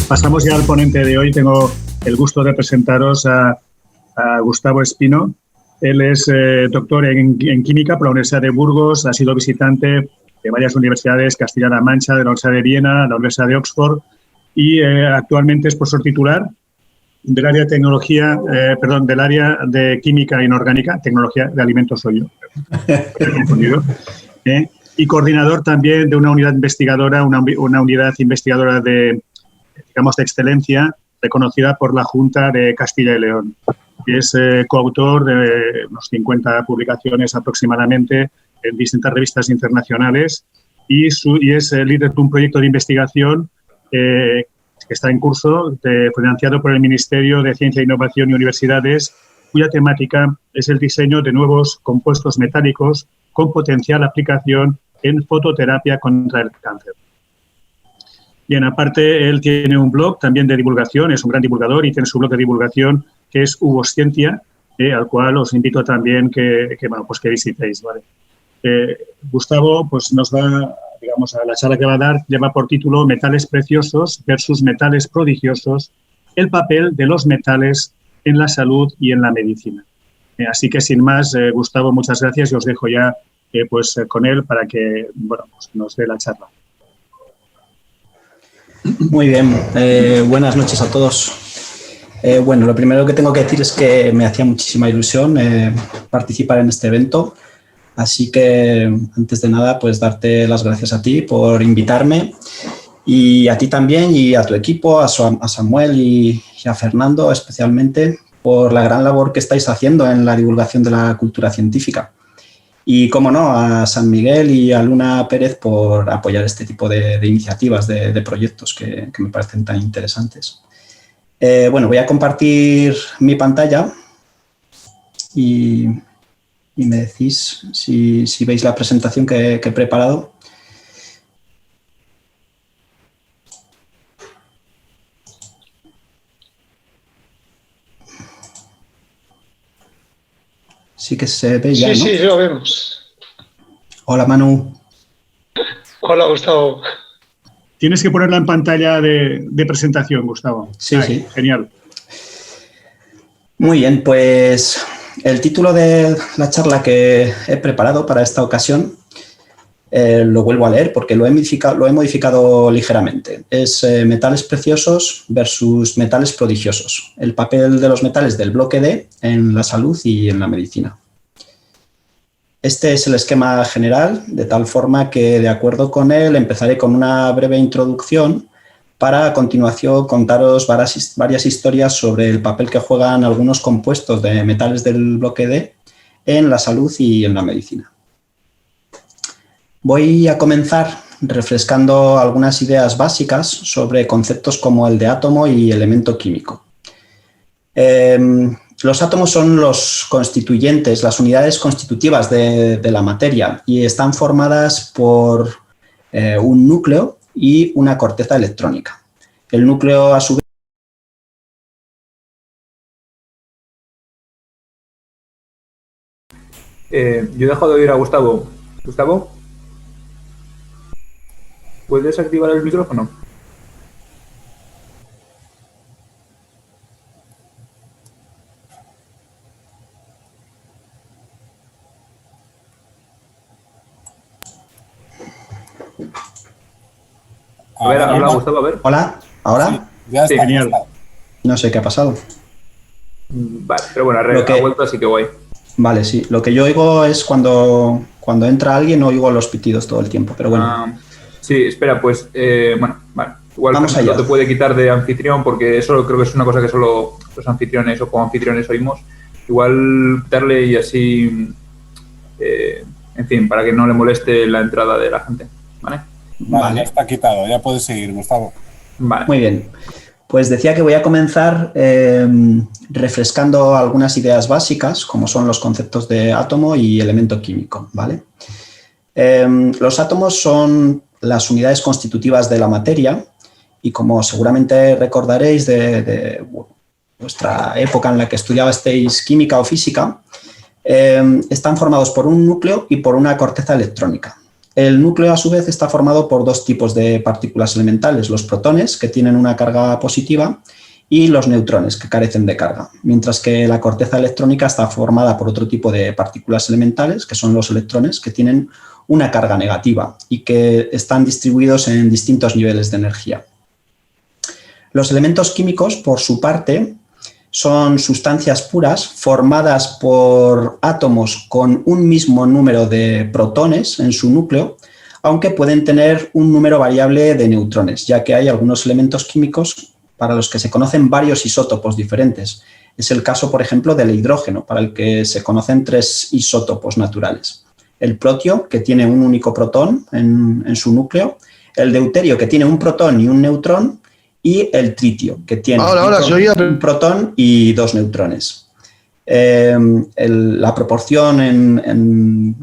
Pasamos ya al ponente de hoy. Tengo el gusto de presentaros a Gustavo Espino. Él es doctor en química por la Universidad de Burgos, ha sido visitante de varias universidades, Castilla-La Mancha, de la Universidad de Viena, la Universidad de Oxford, y actualmente es profesor titular del área de tecnología, del área de química inorgánica, tecnología de alimentos soy yo, confundido, y coordinador también de una unidad investigadora, una unidad investigadora de excelencia, reconocida por la Junta de Castilla y León. Es coautor de unos 50 publicaciones aproximadamente en distintas revistas internacionales y es líder de un proyecto de investigación que está en curso, financiado por el Ministerio de Ciencia, Innovación y Universidades, cuya temática es el diseño de nuevos compuestos metálicos con potencial aplicación en fototerapia contra el cáncer. Bien, aparte, él tiene un blog también de divulgación, es un gran divulgador y tiene su blog de divulgación que es Hugoscientia, al cual os invito también que visitéis, ¿vale? Gustavo pues nos va, digamos, a la charla que va a dar, lleva por título Metales preciosos versus metales prodigiosos, el papel de los metales en la salud y en la medicina. Así que, sin más, Gustavo, muchas gracias y os dejo ya con él para que nos dé la charla. Muy bien, buenas noches a todos. Lo primero que tengo que decir es que me hacía muchísima ilusión participar en este evento, así que antes de nada pues darte las gracias a ti por invitarme y a ti también y a tu equipo, a Samuel y a Fernando especialmente por la gran labor que estáis haciendo en la divulgación de la cultura científica. Y, cómo no, a San Miguel y a Luna Pérez por apoyar este tipo de iniciativas, de proyectos que me parecen tan interesantes. Voy a compartir mi pantalla y me decís si veis la presentación que he preparado. Sí que se ve ya, ¿no? Sí, lo vemos. Hola, Manu. Hola, Gustavo. Tienes que ponerla en pantalla de presentación, Gustavo. Sí, sí. Genial. Muy bien, pues el título de la charla que he preparado para esta ocasión lo vuelvo a leer porque lo he modificado ligeramente. Es metales preciosos versus metales prodigiosos. El papel de los metales del bloque D en la salud y en la medicina. Este es el esquema general, de tal forma que, de acuerdo con él, empezaré con una breve introducción para, a continuación, contaros varias historias sobre el papel que juegan algunos compuestos de metales del bloque D en la salud y en la medicina. Voy a comenzar refrescando algunas ideas básicas sobre conceptos como el de átomo y elemento químico. Los átomos son los constituyentes, las unidades constitutivas de la materia y están formadas por un núcleo y una corteza electrónica. El núcleo, a su vez, yo dejo de oír a Gustavo. ¿Gustavo? ¿Puedes activar el micrófono? A ver, habla Gustavo, a ver. Hola, ¿ahora? Sí, ya está, genial. ya está. No sé qué ha pasado. Vale, pero bueno, ha vuelto, así que guay. Vale, sí. Lo que yo oigo es cuando entra alguien, oigo los pitidos todo el tiempo, pero bueno. Sí, espera, pues, vale. Igual Vamos Fernando allá. te puede quitar de anfitrión porque eso creo que es una cosa que solo los anfitriones o coanfitriones oímos. Igual darle y así, en fin, para que no le moleste la entrada de la gente, ¿vale? Vale, ya está quitado, ya puedes seguir, Gustavo. Vale. Muy bien. Pues decía que voy a comenzar refrescando algunas ideas básicas, como son los conceptos de átomo y elemento químico, ¿vale? Los átomos son las unidades constitutivas de la materia y, como seguramente recordaréis de vuestra época en la que estudiasteis química o física, están formados por un núcleo y por una corteza electrónica. El núcleo, a su vez, está formado por dos tipos de partículas elementales, los protones, que tienen una carga positiva, y los neutrones, que carecen de carga, mientras que la corteza electrónica está formada por otro tipo de partículas elementales, que son los electrones, que tienen una carga negativa y que están distribuidos en distintos niveles de energía. Los elementos químicos, por su parte, son sustancias puras formadas por átomos con un mismo número de protones en su núcleo, aunque pueden tener un número variable de neutrones, ya que hay algunos elementos químicos para los que se conocen varios isótopos diferentes. Es el caso, por ejemplo, del hidrógeno, para el que se conocen 3 isótopos naturales. El protio, que tiene un único protón en su núcleo, el deuterio, que tiene un protón y un neutrón, y el tritio, que tiene un protón y 2 neutrones. La proporción en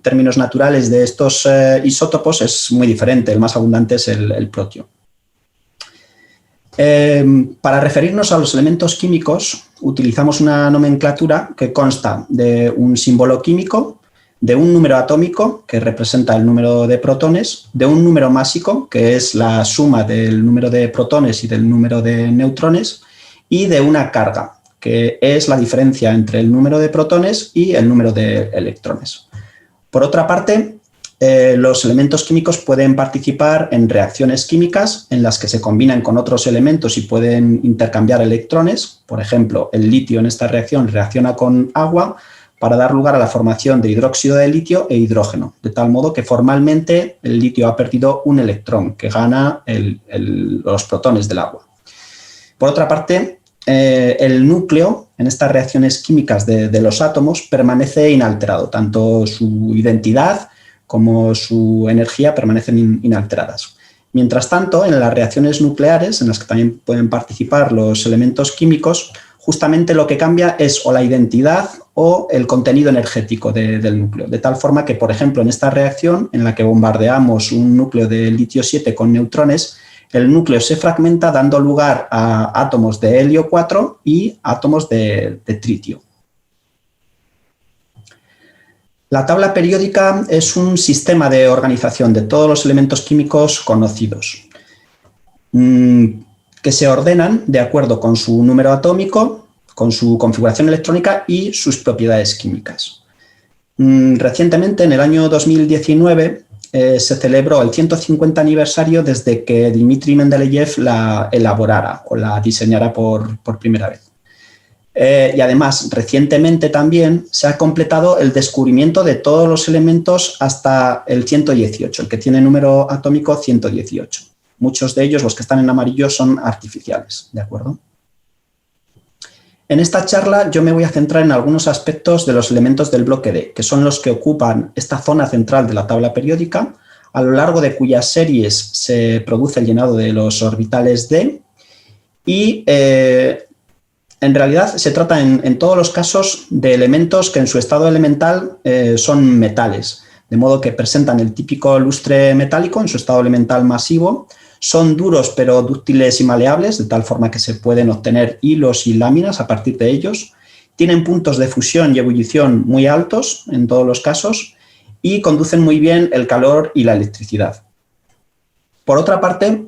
términos naturales de estos isótopos es muy diferente. El más abundante es el protio. Para referirnos a los elementos químicos, utilizamos una nomenclatura que consta de un símbolo químico, de un número atómico, que representa el número de protones, de un número másico, que es la suma del número de protones y del número de neutrones, y de una carga, que es la diferencia entre el número de protones y el número de electrones. Por otra parte, los elementos químicos pueden participar en reacciones químicas en las que se combinan con otros elementos y pueden intercambiar electrones. Por ejemplo, el litio en esta reacción reacciona con agua para dar lugar a la formación de hidróxido de litio e hidrógeno, de tal modo que formalmente el litio ha perdido un electrón que gana los protones del agua. Por otra parte, el núcleo en estas reacciones químicas de los átomos permanece inalterado, tanto su identidad como su energía permanecen inalteradas. Mientras tanto, en las reacciones nucleares, en las que también pueden participar los elementos químicos, justamente lo que cambia es o la identidad o el contenido energético del núcleo. De tal forma que, por ejemplo, en esta reacción en la que bombardeamos un núcleo de litio 7 con neutrones, el núcleo se fragmenta dando lugar a átomos de helio 4 y átomos de tritio. La tabla periódica es un sistema de organización de todos los elementos químicos conocidos, que se ordenan de acuerdo con su número atómico, con su configuración electrónica y sus propiedades químicas. Recientemente, en el año 2019, se celebró el 150 aniversario desde que Dmitri Mendeleev la elaborara o la diseñara por primera vez. Y además, recientemente también se ha completado el descubrimiento de todos los elementos hasta el 118, el que tiene número atómico 118. Muchos de ellos, los que están en amarillo, son artificiales, ¿de acuerdo? En esta charla yo me voy a centrar en algunos aspectos de los elementos del bloque D, que son los que ocupan esta zona central de la tabla periódica, a lo largo de cuyas series se produce el llenado de los orbitales D y en realidad se trata en todos los casos de elementos que en su estado elemental son metales, de modo que presentan el típico lustre metálico en su estado elemental masivo, son duros pero dúctiles y maleables, de tal forma que se pueden obtener hilos y láminas a partir de ellos, tienen puntos de fusión y ebullición muy altos en todos los casos y conducen muy bien el calor y la electricidad. Por otra parte,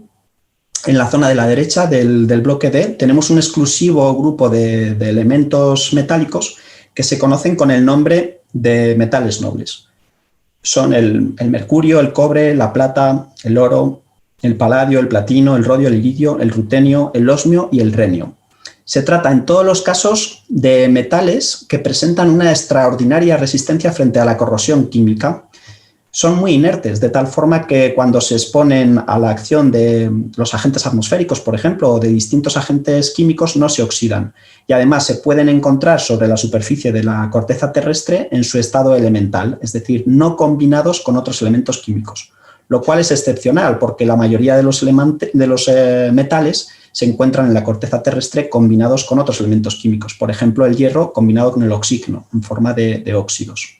en la zona de la derecha del bloque D tenemos un exclusivo grupo de elementos metálicos que se conocen con el nombre de metales nobles. Son el mercurio, el cobre, la plata, el oro, el paladio, el platino, el rodio, el iridio, el rutenio, el osmio y el renio. Se trata en todos los casos de metales que presentan una extraordinaria resistencia frente a la corrosión química. Son muy inertes, de tal forma que cuando se exponen a la acción de los agentes atmosféricos, por ejemplo, o de distintos agentes químicos, no se oxidan. Y además se pueden encontrar sobre la superficie de la corteza terrestre en su estado elemental, es decir, no combinados con otros elementos químicos, lo cual es excepcional porque la mayoría de los metales se encuentran en la corteza terrestre combinados con otros elementos químicos, por ejemplo, el hierro combinado con el oxígeno en forma de óxidos.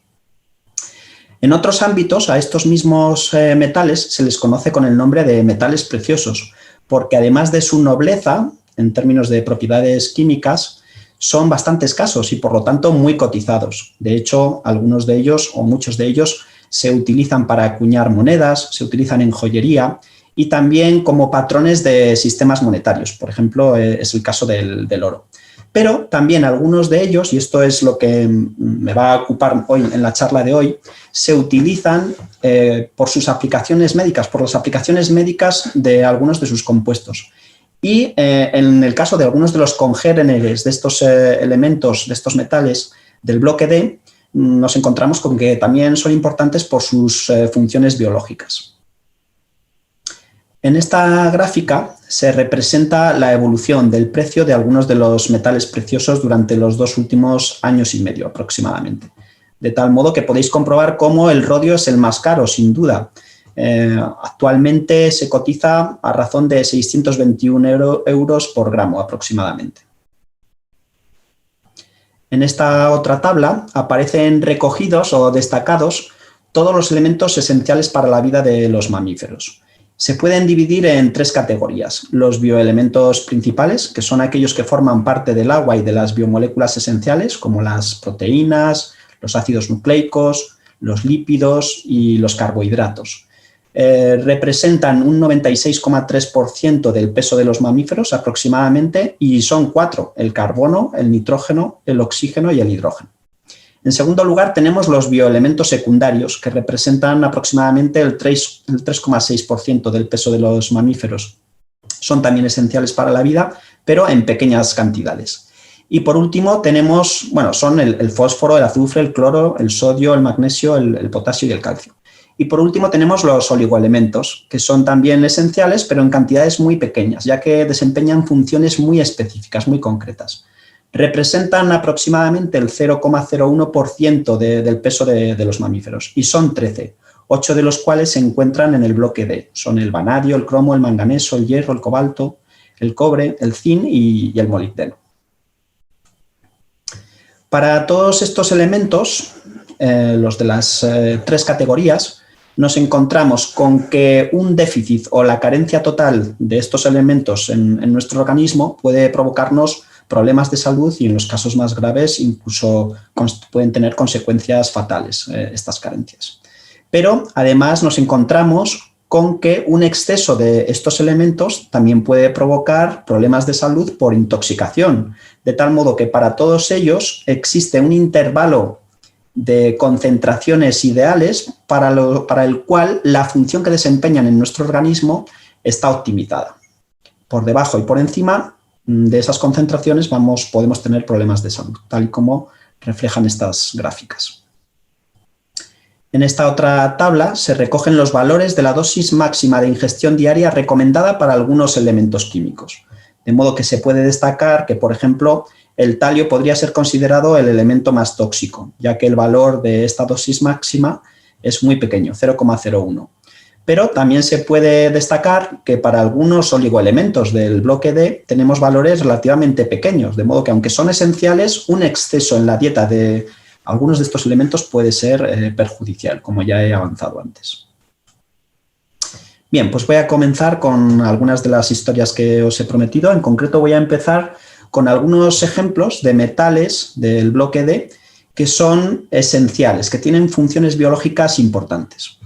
En otros ámbitos, a estos mismos metales se les conoce con el nombre de metales preciosos, porque además de su nobleza, en términos de propiedades químicas, son bastante escasos y por lo tanto muy cotizados. De hecho, algunos de ellos o muchos de ellos se utilizan para acuñar monedas, se utilizan en joyería y también como patrones de sistemas monetarios. Por ejemplo, es el caso del oro. Pero también algunos de ellos, y esto es lo que me va a ocupar hoy en la charla de hoy, se utilizan por sus aplicaciones médicas, por las aplicaciones médicas de algunos de sus compuestos. Y en el caso de algunos de los congéneres de estos elementos, de estos metales del bloque D, nos encontramos con que también son importantes por sus funciones biológicas. En esta gráfica se representa la evolución del precio de algunos de los metales preciosos durante los 2 últimos años y medio aproximadamente. De tal modo que podéis comprobar cómo el rodio es el más caro, sin duda. Actualmente se cotiza a razón de 621 euros por gramo aproximadamente. En esta otra tabla aparecen recogidos o destacados todos los elementos esenciales para la vida de los mamíferos. Se pueden dividir en 3 categorías. Los bioelementos principales, que son aquellos que forman parte del agua y de las biomoléculas esenciales, como las proteínas, los ácidos nucleicos, los lípidos y los carbohidratos. Representan un 96,3% del peso de los mamíferos aproximadamente y son 4, el carbono, el nitrógeno, el oxígeno y el hidrógeno. En segundo lugar, tenemos los bioelementos secundarios, que representan aproximadamente el 3,6% del peso de los mamíferos. Son también esenciales para la vida, pero en pequeñas cantidades. Y por último tenemos, son el fósforo, el azufre, el cloro, el sodio, el magnesio, el potasio y el calcio. Y por último tenemos los oligoelementos, que son también esenciales, pero en cantidades muy pequeñas, ya que desempeñan funciones muy específicas, muy concretas. Representan aproximadamente el 0,01% del peso de los mamíferos y son 13, 8 de los cuales se encuentran en el bloque D. Son el vanadio, el cromo, el manganeso, el hierro, el cobalto, el cobre, el zinc y el molibdeno. Para todos estos elementos, los de las 3 categorías, nos encontramos con que un déficit o la carencia total de estos elementos en nuestro organismo puede provocarnos problemas de salud y en los casos más graves incluso pueden tener consecuencias fatales estas carencias. Pero además nos encontramos con que un exceso de estos elementos también puede provocar problemas de salud por intoxicación, de tal modo que para todos ellos existe un intervalo de concentraciones ideales para el cual la función que desempeñan en nuestro organismo está optimizada. Por debajo y por encima de esas concentraciones podemos tener problemas de salud, tal y como reflejan estas gráficas. En esta otra tabla se recogen los valores de la dosis máxima de ingestión diaria recomendada para algunos elementos químicos, de modo que se puede destacar que, por ejemplo, el talio podría ser considerado el elemento más tóxico, ya que el valor de esta dosis máxima es muy pequeño, 0,01. Pero también se puede destacar que para algunos oligoelementos del bloque D tenemos valores relativamente pequeños, de modo que aunque son esenciales, un exceso en la dieta de algunos de estos elementos puede ser perjudicial, como ya he avanzado antes. Bien, pues voy a comenzar con algunas de las historias que os he prometido. En concreto voy a empezar con algunos ejemplos de metales del bloque D que son esenciales, que tienen funciones biológicas importantes.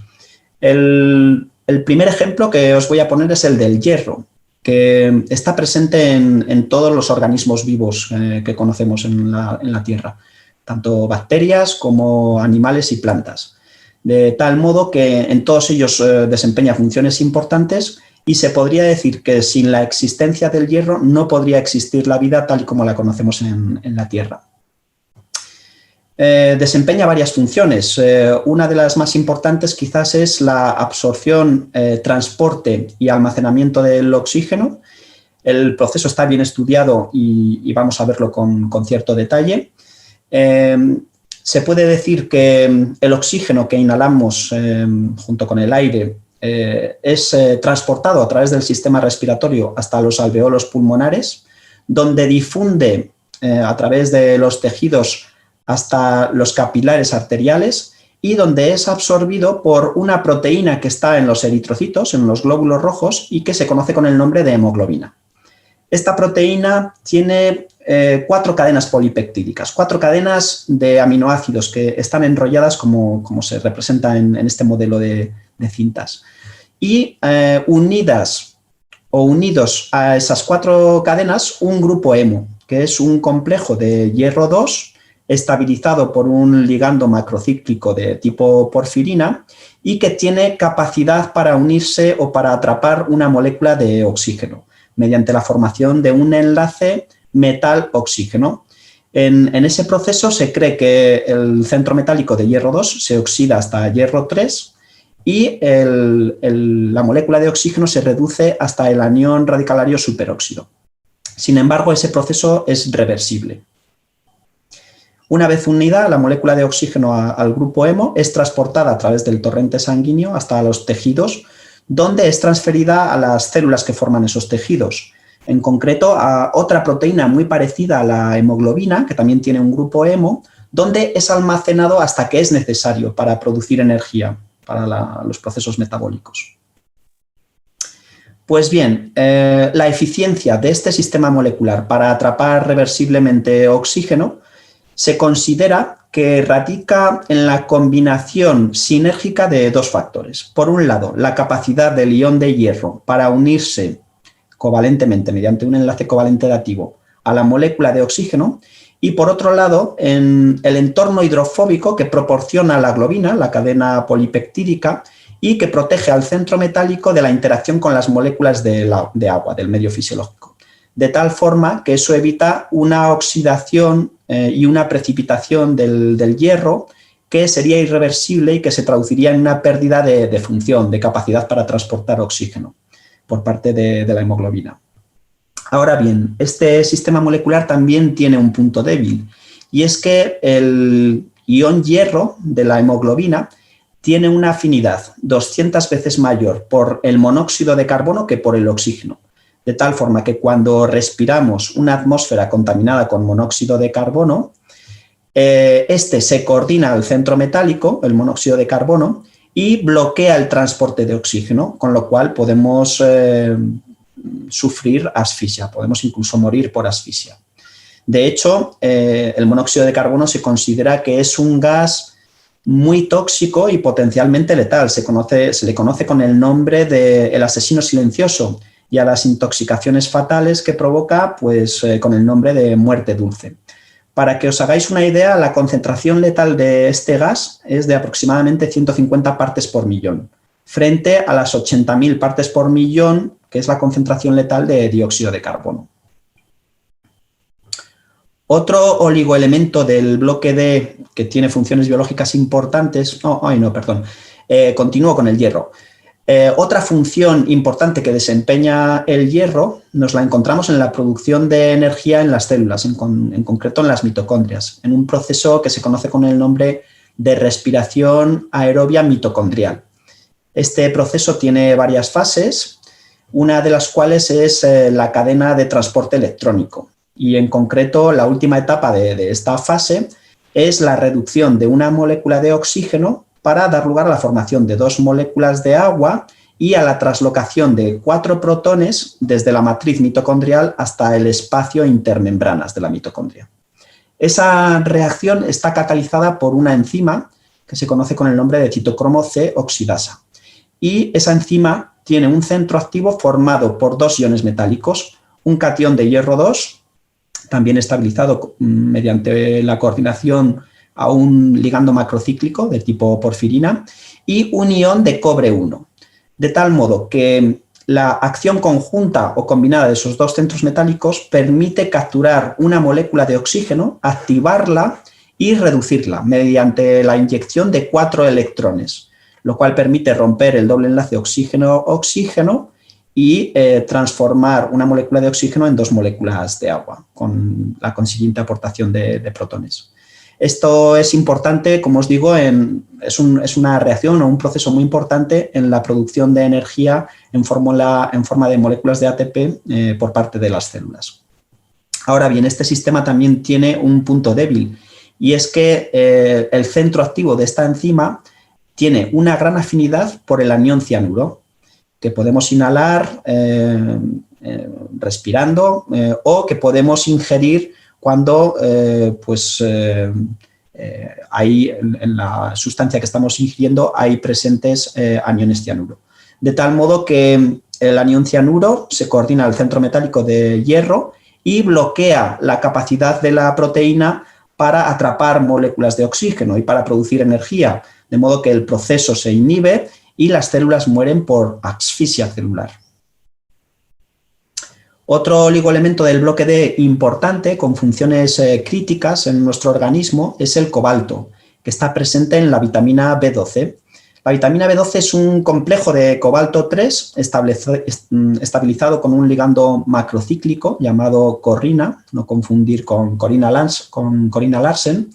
El primer ejemplo que os voy a poner es el del hierro, que está presente en todos los organismos vivos que conocemos en la Tierra, tanto bacterias como animales y plantas. De tal modo que en todos ellos desempeña funciones importantes y se podría decir que sin la existencia del hierro no podría existir la vida tal y como la conocemos en la Tierra. Desempeña varias funciones. Una de las más importantes quizás es la absorción, transporte y almacenamiento del oxígeno. El proceso está bien estudiado y vamos a verlo con cierto detalle. Se puede decir que el oxígeno que inhalamos junto con el aire es transportado a través del sistema respiratorio hasta los alveolos pulmonares, donde difunde a través de los tejidos hasta los capilares arteriales y donde es absorbido por una proteína que está en los eritrocitos, en los glóbulos rojos, y que se conoce con el nombre de hemoglobina. Esta proteína tiene 4 cadenas polipeptídicas, 4 cadenas de aminoácidos que están enrolladas como se representa en este modelo de cintas. Y unidas o unidos a esas 4 cadenas un grupo hemo, que es un complejo de hierro 2 estabilizado por un ligando macrocíclico de tipo porfirina y que tiene capacidad para unirse o para atrapar una molécula de oxígeno mediante la formación de un enlace metal-oxígeno. En ese proceso se cree que el centro metálico de hierro 2 se oxida hasta hierro 3 y la molécula de oxígeno se reduce hasta el anión radicalario superóxido. Sin embargo, ese proceso es reversible. Una vez unida, la molécula de oxígeno al grupo hemo es transportada a través del torrente sanguíneo hasta los tejidos, donde es transferida a las células que forman esos tejidos. En concreto, a otra proteína muy parecida a la hemoglobina, que también tiene un grupo hemo, donde es almacenado hasta que es necesario para producir energía para los procesos metabólicos. Pues bien, la eficiencia de este sistema molecular para atrapar reversiblemente oxígeno se considera que radica en la combinación sinérgica de 2 factores. Por un lado, la capacidad del ion de hierro para unirse covalentemente mediante un enlace covalente dativo a la molécula de oxígeno y por otro lado, en el entorno hidrofóbico que proporciona la globina, la cadena polipeptídica, y que protege al centro metálico de la interacción con las moléculas de agua, del medio fisiológico. De tal forma que eso evita una oxidación y una precipitación del hierro que sería irreversible y que se traduciría en una pérdida de función, de capacidad para transportar oxígeno por parte de la hemoglobina. Ahora bien, este sistema molecular también tiene un punto débil y es que el ion hierro de la hemoglobina tiene una afinidad 200 veces mayor por el monóxido de carbono que por el oxígeno. De tal forma que cuando respiramos una atmósfera contaminada con monóxido de carbono, este se coordina al centro metálico, el monóxido de carbono, y bloquea el transporte de oxígeno, con lo cual podemos sufrir asfixia, podemos incluso morir por asfixia. De hecho, el monóxido de carbono se considera que es un gas muy tóxico y potencialmente letal. Se le conoce con el nombre de el asesino silencioso y a las intoxicaciones fatales que provoca, pues con el nombre de muerte dulce. Para que os hagáis una idea, la concentración letal de este gas es de aproximadamente 150 partes por millón, frente a las 80.000 partes por millón, que es la concentración letal de dióxido de carbono. Otro oligoelemento del bloque D que tiene funciones biológicas importantes... continúo con el hierro. Otra función importante que desempeña el hierro nos la encontramos en la producción de energía en las células, en concreto en las mitocondrias, en un proceso que se conoce con el nombre de respiración aerobia mitocondrial. Este proceso tiene varias fases, una de las cuales es la cadena de transporte electrónico. Y en concreto, la última etapa de esta fase es la reducción de una molécula de oxígeno para dar lugar a la formación de 2 moléculas de agua y a la translocación de 4 protones desde la matriz mitocondrial hasta el espacio intermembranas de la mitocondria. Esa reacción está catalizada por una enzima que se conoce con el nombre de citocromo C oxidasa. Y esa enzima tiene un centro activo formado por 2 iones metálicos, un catión de hierro 2, también estabilizado mediante la coordinación a un ligando macrocíclico de tipo porfirina, y un ion de cobre 1. De tal modo que la acción conjunta o combinada de esos 2 centros metálicos permite capturar una molécula de oxígeno, activarla y reducirla mediante la inyección de 4 electrones, lo cual permite romper el doble enlace oxígeno-oxígeno y transformar una molécula de oxígeno en 2 moléculas de agua, con la consiguiente aportación de protones. Esto es importante, como os digo, es una reacción o un proceso muy importante en la producción de energía en forma de moléculas de ATP por parte de las células. Ahora bien, este sistema también tiene un punto débil, y es que el centro activo de esta enzima tiene una gran afinidad por el anión cianuro, que podemos inhalar respirando o que podemos ingerir cuando hay en la sustancia que estamos ingiriendo hay presentes aniones cianuro. De tal modo que el anión cianuro se coordina al centro metálico de hierro y bloquea la capacidad de la proteína para atrapar moléculas de oxígeno y para producir energía, de modo que el proceso se inhibe y las células mueren por asfixia celular. Otro oligoelemento del bloque D importante, con funciones críticas en nuestro organismo, es el cobalto, que está presente en la vitamina B12. La vitamina B12 es un complejo de cobalto 3 estabilizado con un ligando macrocíclico llamado corrina, no confundir con Corina Larsen,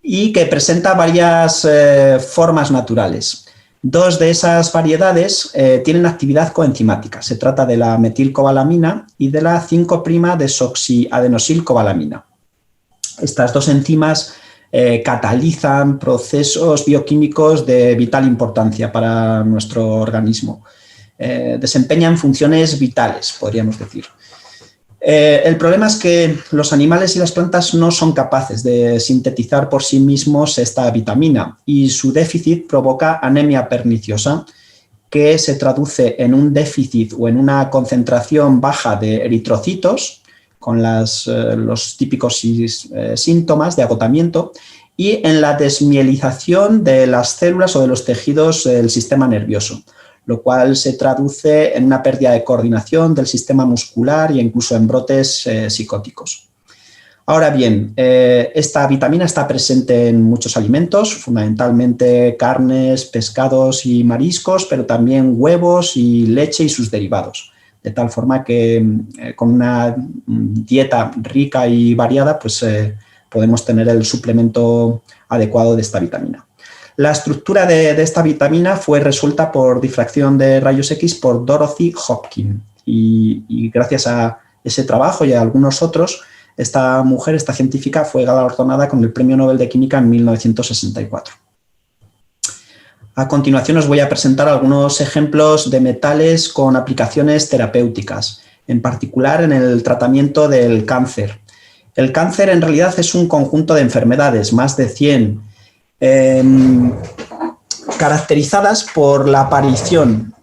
y que presenta varias formas naturales. Dos de esas variedades tienen actividad coenzimática. Se trata de la metilcobalamina y de la 5'-desoxiadenosilcobalamina. Estas dos enzimas catalizan procesos bioquímicos de vital importancia para nuestro organismo. Desempeñan funciones vitales, podríamos decir. El problema es que los animales y las plantas no son capaces de sintetizar por sí mismos esta vitamina y su déficit provoca anemia perniciosa, que se traduce en un déficit o en una concentración baja de eritrocitos, con los típicos síntomas de agotamiento, y en la desmielización de las células o de los tejidos del sistema nervioso, lo cual se traduce en una pérdida de coordinación del sistema muscular e incluso en brotes psicóticos. Ahora bien, esta vitamina está presente en muchos alimentos, fundamentalmente carnes, pescados y mariscos, pero también huevos y leche y sus derivados. De tal forma que con una dieta rica y variada, pues podemos tener el suplemento adecuado de esta vitamina. La estructura de esta vitamina fue resuelta por difracción de rayos X por Dorothy Hopkins y gracias a ese trabajo y a algunos otros, esta científica, fue galardonada con el Premio Nobel de Química en 1964. A continuación os voy a presentar algunos ejemplos de metales con aplicaciones terapéuticas, en particular en el tratamiento del cáncer. El cáncer en realidad es un conjunto de enfermedades, más de 100, caracterizadas por la aparición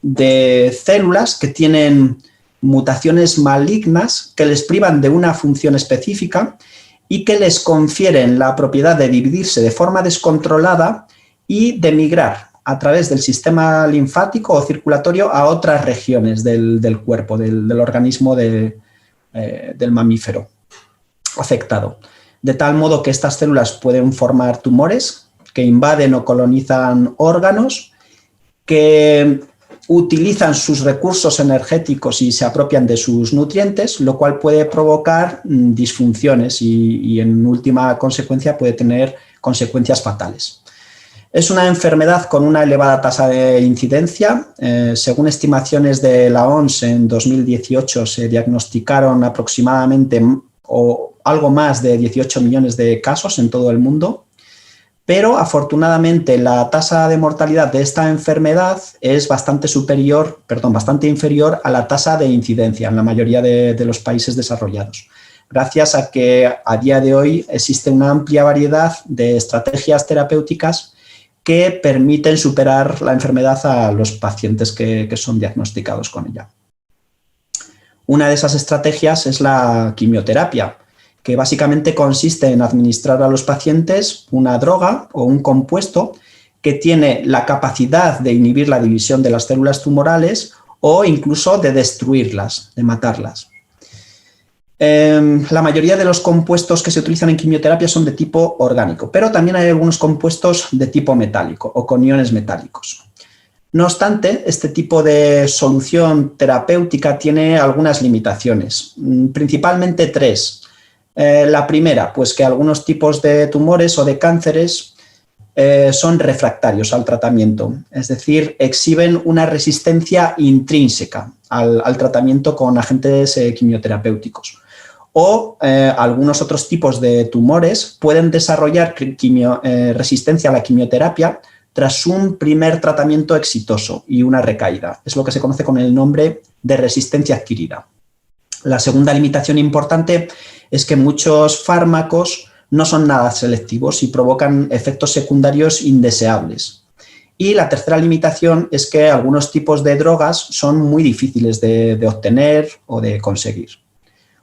de células que tienen mutaciones malignas que les privan de una función específica y que les confieren la propiedad de dividirse de forma descontrolada y de migrar a través del sistema linfático o circulatorio a otras regiones del cuerpo, del organismo del mamífero afectado. De tal modo que estas células pueden formar tumores que invaden o colonizan órganos, que utilizan sus recursos energéticos y se apropian de sus nutrientes, lo cual puede provocar disfunciones y en última consecuencia puede tener consecuencias fatales. Es una enfermedad con una elevada tasa de incidencia. Según estimaciones de la OMS, en 2018 se diagnosticaron aproximadamente o algo más de 18 millones de casos en todo el mundo, pero afortunadamente la tasa de mortalidad de esta enfermedad es bastante inferior a la tasa de incidencia en la mayoría de los países desarrollados, gracias a que a día de hoy existe una amplia variedad de estrategias terapéuticas que permiten superar la enfermedad a los pacientes que son diagnosticados con ella. Una de esas estrategias es la quimioterapia, que básicamente consiste en administrar a los pacientes una droga o un compuesto que tiene la capacidad de inhibir la división de las células tumorales o incluso de destruirlas, de matarlas. La mayoría de los compuestos que se utilizan en quimioterapia son de tipo orgánico, pero también hay algunos compuestos de tipo metálico o con iones metálicos. No obstante, este tipo de solución terapéutica tiene algunas limitaciones, principalmente 3. La primera, pues que algunos tipos de tumores o de cánceres son refractarios al tratamiento, es decir, exhiben una resistencia intrínseca al tratamiento con agentes quimioterapéuticos. O algunos otros tipos de tumores pueden desarrollar resistencia a la quimioterapia tras un primer tratamiento exitoso y una recaída. Es lo que se conoce con el nombre de resistencia adquirida. La segunda limitación importante es que muchos fármacos no son nada selectivos y provocan efectos secundarios indeseables. Y la tercera limitación es que algunos tipos de drogas son muy difíciles de obtener o de conseguir.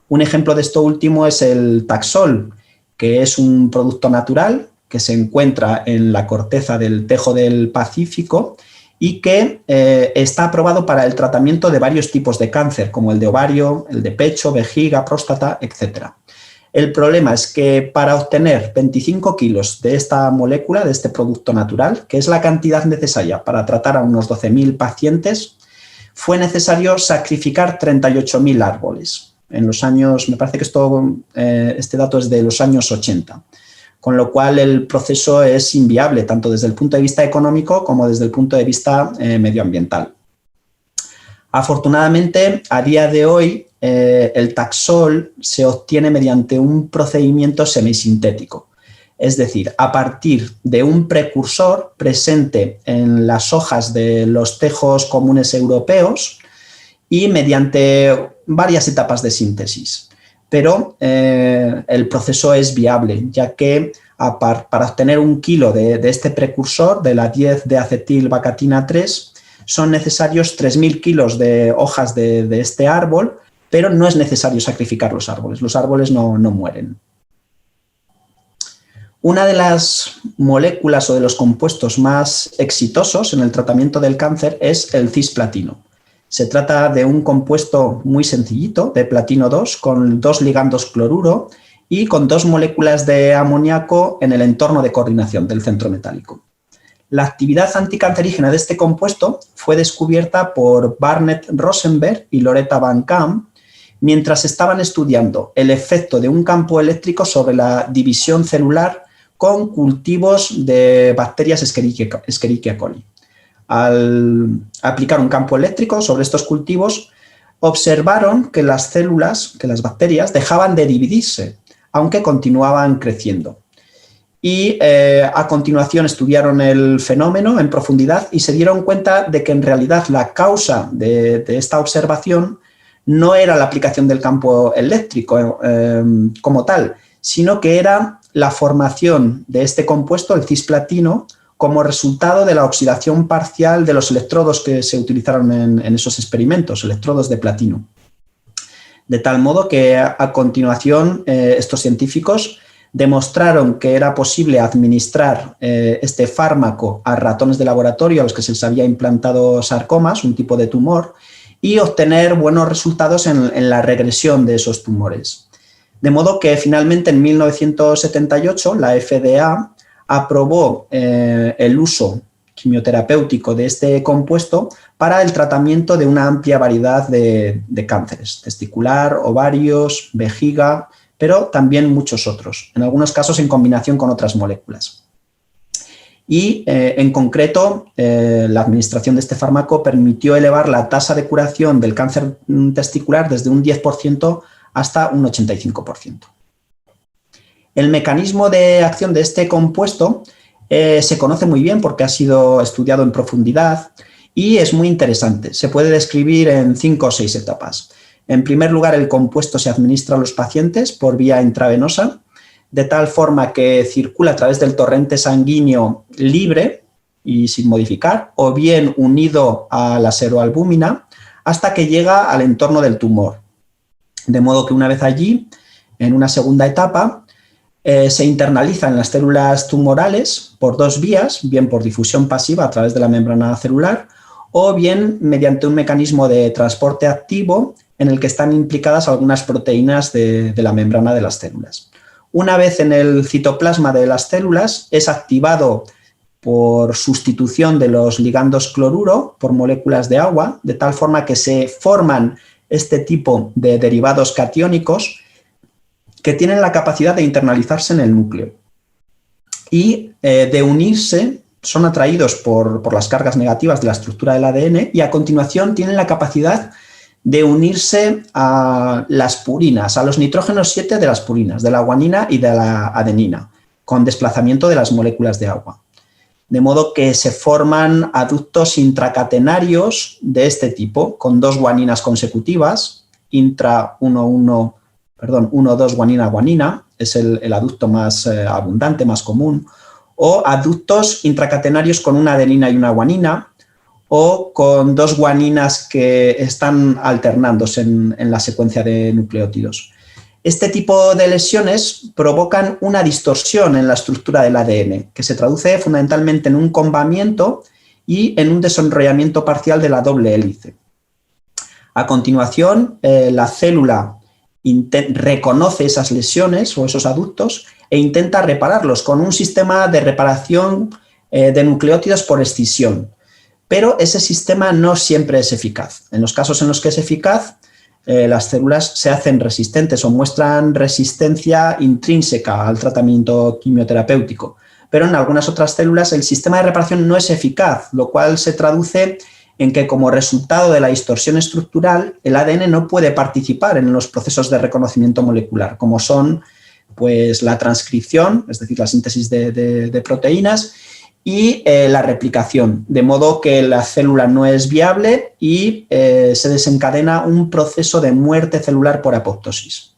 Un ejemplo de esto último es el Taxol, que es un producto natural que se encuentra en la corteza del tejo del Pacífico y que está aprobado para el tratamiento de varios tipos de cáncer, como el de ovario, el de pecho, vejiga, próstata, etc. El problema es que para obtener 25 kilos de esta molécula, de este producto natural, que es la cantidad necesaria para tratar a unos 12.000 pacientes, fue necesario sacrificar 38.000 árboles. En los años, me parece que este dato es de los años 80. Con lo cual el proceso es inviable, tanto desde el punto de vista económico como desde el punto de vista medioambiental. Afortunadamente, a día de hoy, el Taxol se obtiene mediante un procedimiento semisintético, es decir, a partir de un precursor presente en las hojas de los tejos comunes europeos y mediante varias etapas de síntesis. Pero el proceso es viable, ya que para obtener 1 kilo de este precursor, de la 10-deacetilvacatina 3, son necesarios 3.000 kilos de hojas de este árbol, pero no es necesario sacrificar los árboles no mueren. Una de las moléculas o de los compuestos más exitosos en el tratamiento del cáncer es el cisplatino. Se trata de un compuesto muy sencillito, de platino 2, con 2 ligandos cloruro y con 2 moléculas de amoníaco en el entorno de coordinación del centro metálico. La actividad anticancerígena de este compuesto fue descubierta por Barnett Rosenberg y Loretta Van Camp mientras estaban estudiando el efecto de un campo eléctrico sobre la división celular con cultivos de bacterias Escherichia coli. Al aplicar un campo eléctrico sobre estos cultivos, observaron que las células, que las bacterias, dejaban de dividirse, aunque continuaban creciendo. Y a continuación estudiaron el fenómeno en profundidad y se dieron cuenta de que en realidad la causa de esta observación no era la aplicación del campo eléctrico como tal, sino que era la formación de este compuesto, el cisplatino, como resultado de la oxidación parcial de los electrodos que se utilizaron en esos experimentos, electrodos de platino. De tal modo que a continuación estos científicos demostraron que era posible administrar este fármaco a ratones de laboratorio a los que se les había implantado sarcomas, un tipo de tumor, y obtener buenos resultados en la regresión de esos tumores. De modo que finalmente en 1978 la FDA aprobó el uso quimioterapéutico de este compuesto para el tratamiento de una amplia variedad de cánceres, testicular, ovarios, vejiga, pero también muchos otros, en algunos casos en combinación con otras moléculas. Y en concreto, la administración de este fármaco permitió elevar la tasa de curación del cáncer testicular desde un 10% hasta un 85%. El mecanismo de acción de este compuesto se conoce muy bien porque ha sido estudiado en profundidad y es muy interesante. Se puede describir en 5 o 6 etapas. En primer lugar, el compuesto se administra a los pacientes por vía intravenosa, de tal forma que circula a través del torrente sanguíneo libre y sin modificar, o bien unido a la seroalbúmina, hasta que llega al entorno del tumor. De modo que una vez allí, en una segunda etapa, se internaliza en las células tumorales por 2 vías, bien por difusión pasiva a través de la membrana celular o bien mediante un mecanismo de transporte activo en el que están implicadas algunas proteínas de la membrana de las células. Una vez en el citoplasma de las células es activado por sustitución de los ligandos cloruro por moléculas de agua, de tal forma que se forman este tipo de derivados catiónicos que tienen la capacidad de internalizarse en el núcleo y de unirse, son atraídos por las cargas negativas de la estructura del ADN y a continuación tienen la capacidad de unirse a las purinas, a los nitrógenos 7 de las purinas, de la guanina y de la adenina, con desplazamiento de las moléculas de agua. De modo que se forman aductos intracatenarios de este tipo, con 2 guaninas consecutivas, 1,2 guanina-guanina, es el aducto más abundante, más común, o aductos intracatenarios con una adenina y una guanina, o con 2 guaninas que están alternándose en la secuencia de nucleótidos. Este tipo de lesiones provocan una distorsión en la estructura del ADN, que se traduce fundamentalmente en un combamiento y en un desenrollamiento parcial de la doble hélice. A continuación, la célula reconoce esas lesiones o esos aductos e intenta repararlos con un sistema de reparación de nucleótidos por escisión. Pero ese sistema no siempre es eficaz. En los casos en los que es eficaz, las células se hacen resistentes o muestran resistencia intrínseca al tratamiento quimioterapéutico. Pero en algunas otras células el sistema de reparación no es eficaz, lo cual se traduce en que como resultado de la distorsión estructural, el ADN no puede participar en los procesos de reconocimiento molecular, como son pues, la transcripción, es decir, la síntesis de proteínas, y la replicación, de modo que la célula no es viable y se desencadena un proceso de muerte celular por apoptosis.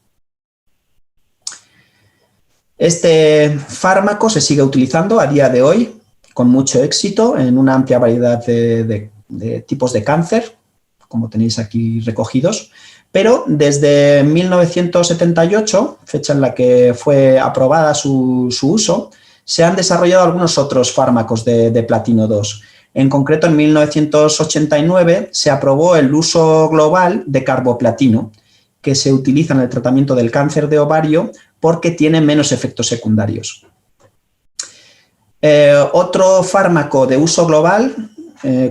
Este fármaco se sigue utilizando a día de hoy con mucho éxito en una amplia variedad de tipos de cáncer, como tenéis aquí recogidos, pero desde 1978, fecha en la que fue aprobada su uso, se han desarrollado algunos otros fármacos de platino 2. En concreto, en 1989 se aprobó el uso global de carboplatino, que se utiliza en el tratamiento del cáncer de ovario porque tiene menos efectos secundarios. Otro fármaco de uso global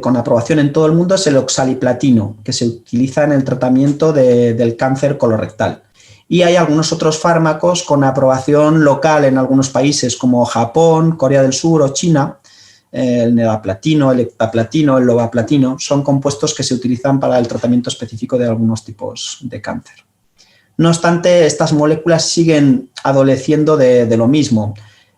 con aprobación en todo el mundo es el oxaliplatino, que se utiliza en el tratamiento del cáncer colorectal. Y hay algunos otros fármacos con aprobación local en algunos países como Japón, Corea del Sur o China. El nevaplatino, el heptaplatino, el lovaplatino son compuestos que se utilizan para el tratamiento específico de algunos tipos de cáncer. No obstante, estas moléculas siguen adoleciendo de lo mismo.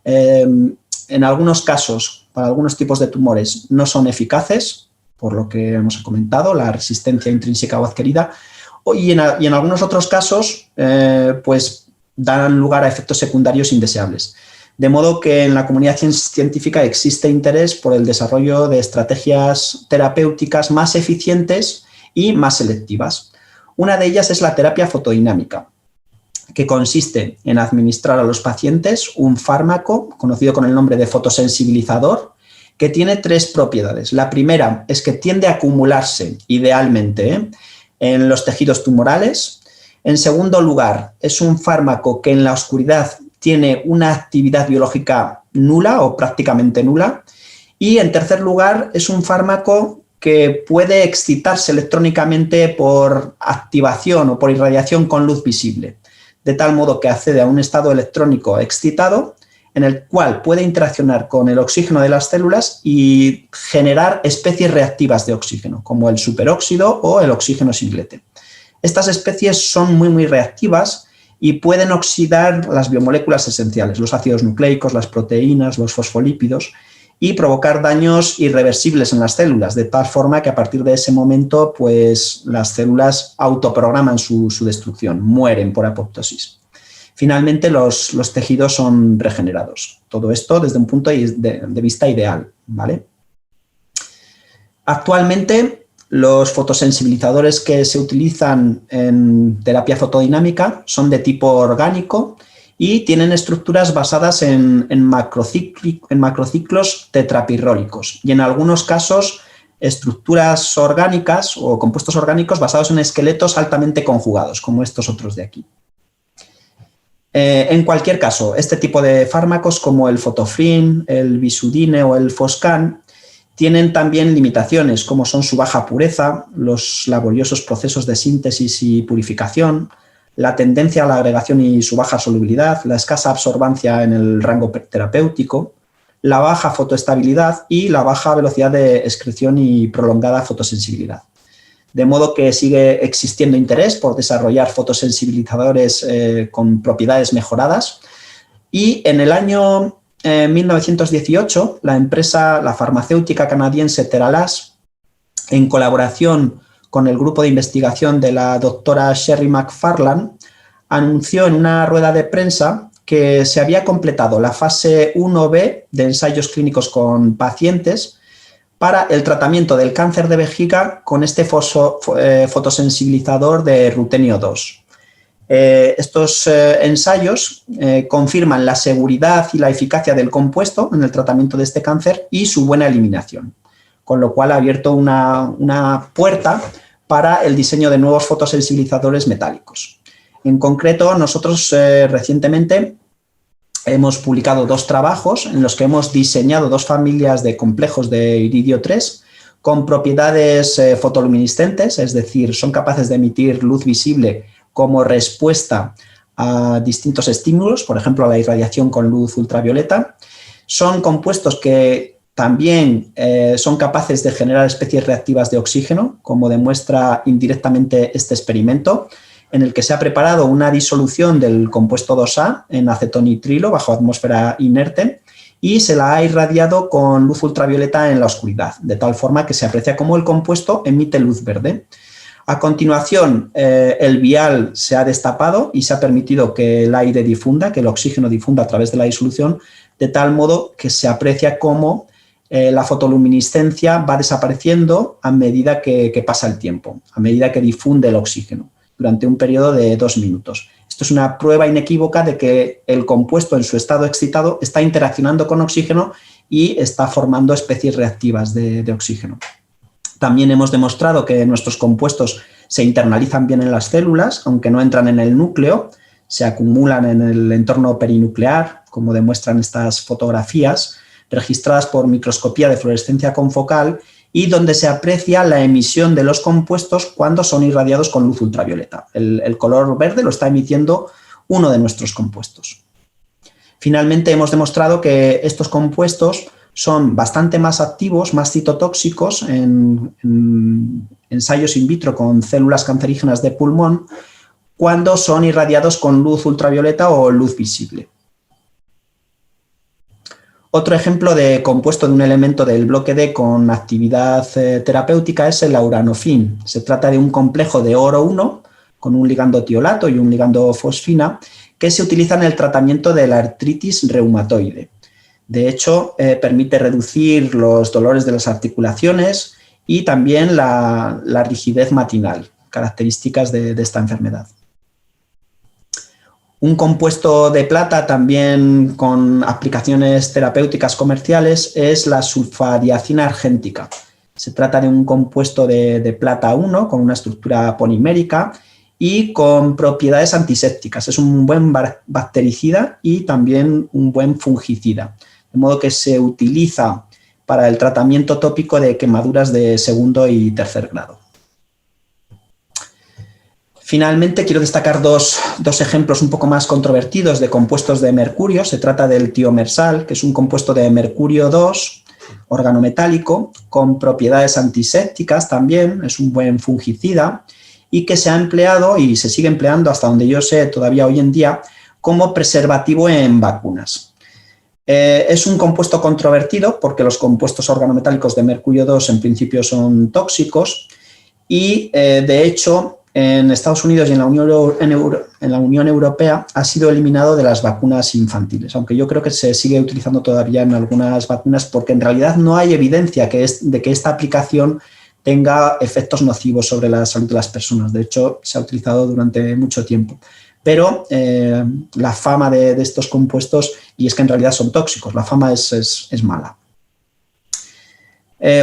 En algunos casos, para algunos tipos de tumores, no son eficaces, por lo que hemos comentado, la resistencia intrínseca o adquirida, y en algunos otros casos, pues dan lugar a efectos secundarios indeseables. De modo que en la comunidad científica existe interés por el desarrollo de estrategias terapéuticas más eficientes y más selectivas. Una de ellas es la terapia fotodinámica, que consiste en administrar a los pacientes un fármaco conocido con el nombre de fotosensibilizador, que tiene 3 propiedades. La primera es que tiende a acumularse idealmente en los tejidos tumorales. En segundo lugar, es un fármaco que en la oscuridad tiene una actividad biológica nula o prácticamente nula. Y en tercer lugar, es un fármaco que puede excitarse electrónicamente por activación o por irradiación con luz visible, de tal modo que accede a un estado electrónico excitado en el cual puede interaccionar con el oxígeno de las células y generar especies reactivas de oxígeno, como el superóxido o el oxígeno singlete. Estas especies son muy reactivas y pueden oxidar las biomoléculas esenciales, los ácidos nucleicos, las proteínas, los fosfolípidos, y provocar daños irreversibles en las células, de tal forma que a partir de ese momento pues, las células autoprograman su destrucción, mueren por apoptosis. Finalmente, los tejidos son regenerados. Todo esto desde un punto de vista ideal, ¿vale? Actualmente, los fotosensibilizadores que se utilizan en terapia fotodinámica son de tipo orgánico y tienen estructuras basadas en macrociclos tetrapirrólicos y en algunos casos estructuras orgánicas o compuestos orgánicos basados en esqueletos altamente conjugados, como estos otros de aquí. En cualquier caso, este tipo de fármacos como el Fotofrin, el Bisudine o el Foscan tienen también limitaciones como son su baja pureza, los laboriosos procesos de síntesis y purificación, la tendencia a la agregación y su baja solubilidad, la escasa absorbancia en el rango terapéutico, la baja fotoestabilidad y la baja velocidad de excreción y prolongada fotosensibilidad. De modo que sigue existiendo interés por desarrollar fotosensibilizadores con propiedades mejoradas. Y en el año 1918, la farmacéutica canadiense Theralase, en colaboración con el grupo de investigación de la doctora Sherry McFarland, anunció en una rueda de prensa que se había completado la fase 1B de ensayos clínicos con pacientes para el tratamiento del cáncer de vejiga con este fotosensibilizador de rutenio 2. Estos ensayos confirman la seguridad y la eficacia del compuesto en el tratamiento de este cáncer y su buena eliminación, con lo cual ha abierto una puerta para el diseño de nuevos fotosensibilizadores metálicos. En concreto, nosotros recientemente hemos publicado 2 trabajos en los que hemos diseñado 2 familias de complejos de iridio 3 con propiedades fotoluminiscentes, es decir, son capaces de emitir luz visible como respuesta a distintos estímulos, por ejemplo, a la irradiación con luz ultravioleta. Son compuestos que también son capaces de generar especies reactivas de oxígeno, como demuestra indirectamente este experimento, en el que se ha preparado una disolución del compuesto 2A en acetonitrilo bajo atmósfera inerte y se la ha irradiado con luz ultravioleta en la oscuridad, de tal forma que se aprecia cómo el compuesto emite luz verde. A continuación, el vial se ha destapado y se ha permitido que el aire difunda, que el oxígeno difunda a través de la disolución, de tal modo que se aprecia cómo la fotoluminiscencia va desapareciendo a medida que pasa el tiempo, a medida que difunde el oxígeno, durante un periodo de 2 minutos. Esto es una prueba inequívoca de que el compuesto en su estado excitado está interaccionando con oxígeno y está formando especies reactivas de oxígeno. También hemos demostrado que nuestros compuestos se internalizan bien en las células, aunque no entran en el núcleo, se acumulan en el entorno perinuclear, como demuestran estas fotografías, registradas por microscopía de fluorescencia confocal y donde se aprecia la emisión de los compuestos cuando son irradiados con luz ultravioleta. El color verde lo está emitiendo uno de nuestros compuestos. Finalmente, hemos demostrado que estos compuestos son bastante más activos, más citotóxicos en ensayos in vitro con células cancerígenas de pulmón cuando son irradiados con luz ultravioleta o luz visible. Otro ejemplo de compuesto de un elemento del bloque D con actividad terapéutica es el auranofin. Se trata de un complejo de oro 1 con un ligando tiolato y un ligando fosfina que se utiliza en el tratamiento de la artritis reumatoide. De hecho, permite reducir los dolores de las articulaciones y también la rigidez matinal, características de esta enfermedad. Un compuesto de plata también con aplicaciones terapéuticas comerciales es la sulfadiazina argéntica. Se trata de un compuesto de plata 1 con una estructura polimérica y con propiedades antisépticas. Es un buen bactericida y también un buen fungicida, de modo que se utiliza para el tratamiento tópico de quemaduras de 2º y 3er grado. Finalmente, quiero destacar dos ejemplos un poco más controvertidos de compuestos de mercurio. Se trata del tiomersal, que es un compuesto de mercurio 2, organometálico, con propiedades antisépticas también, es un buen fungicida, y que se ha empleado y se sigue empleando hasta donde yo sé todavía hoy en día como preservativo en vacunas. Es un compuesto controvertido porque los compuestos organometálicos de mercurio 2 en principio son tóxicos y de hecho en Estados Unidos y en la Unión Europea ha sido eliminado de las vacunas infantiles, aunque yo creo que se sigue utilizando todavía en algunas vacunas porque en realidad no hay evidencia de que esta aplicación tenga efectos nocivos sobre la salud de las personas. De hecho, se ha utilizado durante mucho tiempo. Pero la fama de estos compuestos, y es que en realidad son tóxicos, la fama es mala.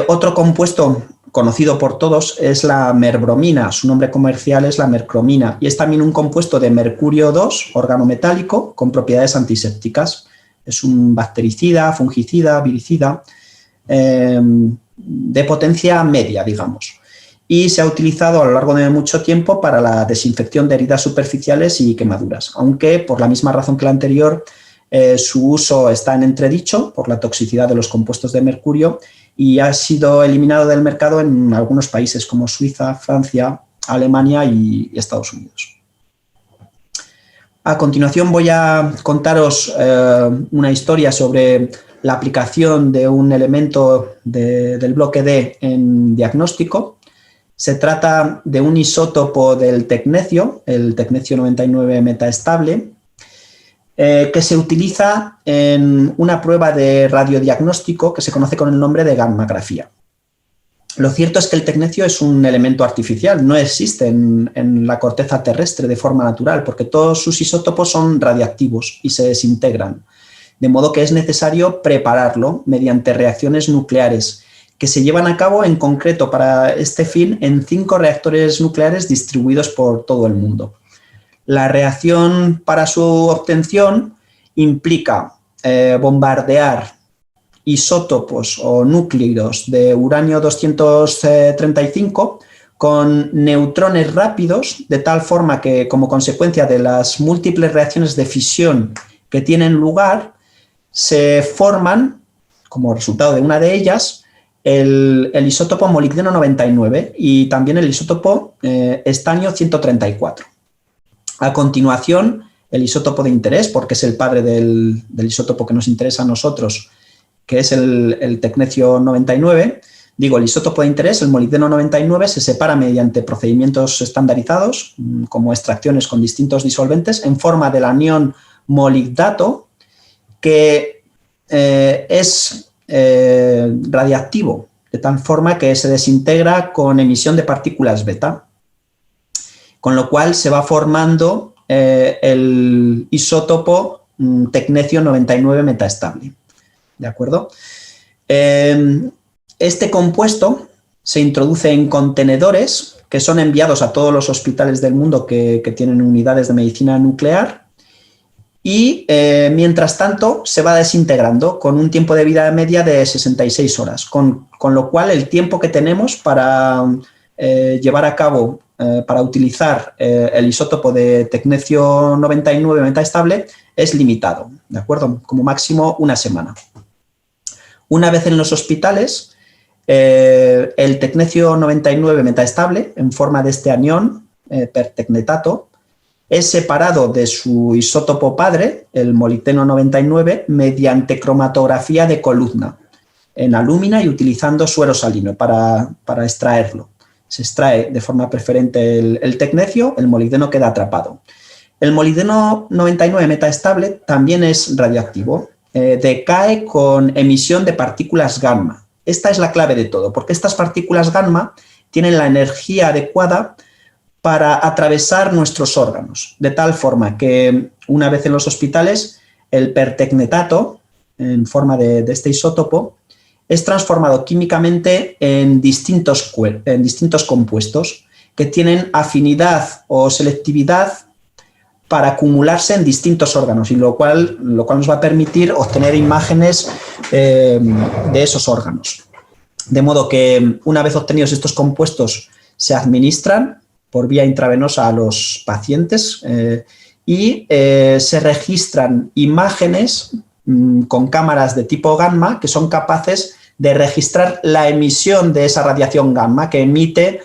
Otro compuesto conocido por todos es la merbromina, su nombre comercial es la mercromina, y es también un compuesto de mercurio 2, organometálico, con propiedades antisépticas. Es un bactericida, fungicida, viricida, de potencia media, digamos. Y se ha utilizado a lo largo de mucho tiempo para la desinfección de heridas superficiales y quemaduras, aunque por la misma razón que la anterior, su uso está en entredicho por la toxicidad de los compuestos de mercurio y ha sido eliminado del mercado en algunos países como Suiza, Francia, Alemania y Estados Unidos. A continuación voy a contaros una historia sobre la aplicación de un elemento del bloque D en diagnóstico. Se trata de un isótopo del tecnecio, el tecnecio 99 metaestable, que se utiliza en una prueba de radiodiagnóstico que se conoce con el nombre de gammagrafía. Lo cierto es que el tecnecio es un elemento artificial, no existe en la corteza terrestre de forma natural, porque todos sus isótopos son radiactivos y se desintegran, de modo que es necesario prepararlo mediante reacciones nucleares, que se llevan a cabo en concreto para este fin en 5 reactores nucleares distribuidos por todo el mundo. La reacción para su obtención implica bombardear isótopos o núcleos de uranio 235 con neutrones rápidos, de tal forma que, como consecuencia de las múltiples reacciones de fisión que tienen lugar, se forman, como resultado de una de ellas, el isótopo molibdeno 99 y también el isótopo estanio 134. A continuación, el isótopo de interés, porque es el padre del isótopo que nos interesa a nosotros, que es el tecnecio 99, el isótopo de interés, el molibdeno 99, se separa mediante procedimientos estandarizados, como extracciones con distintos disolventes, en forma del anión molibdato, que es radiactivo, de tal forma que se desintegra con emisión de partículas beta, con lo cual se va formando el isótopo tecnecio 99 metaestable. ¿De acuerdo? Este compuesto se introduce en contenedores que son enviados a todos los hospitales del mundo que tienen unidades de medicina nuclear y, mientras tanto, se va desintegrando con un tiempo de vida media de 66 horas, con lo cual el tiempo que tenemos para llevar a cabo, para utilizar el isótopo de tecnecio 99 metaestable es limitado, ¿de acuerdo? Como máximo una semana. Una vez en los hospitales, el tecnecio 99 metaestable, en forma de este anión pertecnetato, es separado de su isótopo padre, el molibdeno 99, mediante cromatografía de columna en alúmina y utilizando suero salino para extraerlo. Se extrae de forma preferente el tecnecio, el molibdeno queda atrapado. El molibdeno 99 metaestable también es radioactivo. Decae con emisión de partículas gamma. Esta es la clave de todo, porque estas partículas gamma tienen la energía adecuada para atravesar nuestros órganos, de tal forma que una vez en los hospitales el pertecnetato, en forma de este isótopo, es transformado químicamente en distintos compuestos que tienen afinidad o selectividad para acumularse en distintos órganos, y lo cual nos va a permitir obtener imágenes de esos órganos. De modo que, una vez obtenidos estos compuestos, se administran por vía intravenosa a los pacientes y se registran imágenes con cámaras de tipo gamma que son capaces de registrar la emisión de esa radiación gamma que emite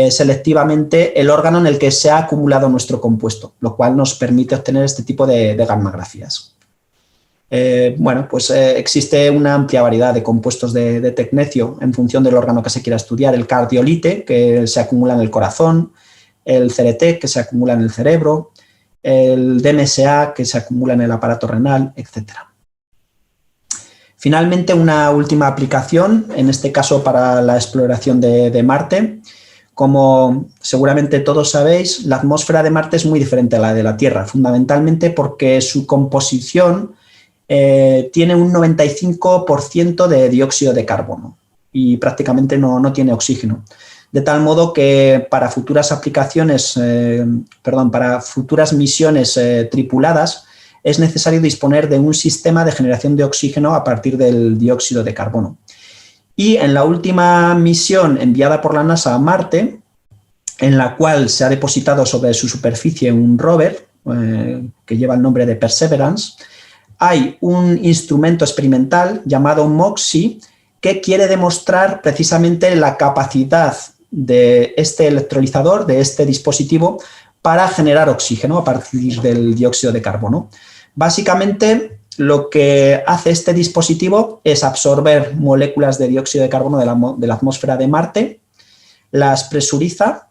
selectivamente el órgano en el que se ha acumulado nuestro compuesto, lo cual nos permite obtener este tipo de gammagrafías. Existe una amplia variedad de compuestos de tecnecio en función del órgano que se quiera estudiar: el cardiolite, que se acumula en el corazón; el CRT, que se acumula en el cerebro; el DMSA, que se acumula en el aparato renal, etc. Finalmente, una última aplicación, en este caso para la exploración de Marte. Como seguramente todos sabéis, la atmósfera de Marte es muy diferente a la de la Tierra, fundamentalmente porque su composición tiene un 95% de dióxido de carbono y prácticamente no tiene oxígeno. De tal modo que para futuras para futuras misiones tripuladas es necesario disponer de un sistema de generación de oxígeno a partir del dióxido de carbono. Y en la última misión enviada por la NASA a Marte, en la cual se ha depositado sobre su superficie un rover que lleva el nombre de Perseverance, hay un instrumento experimental llamado MOXIE que quiere demostrar precisamente la capacidad de este electrolizador, de este dispositivo, para generar oxígeno a partir del dióxido de carbono. Básicamente, lo que hace este dispositivo es absorber moléculas de dióxido de carbono de la atmósfera de Marte, las presuriza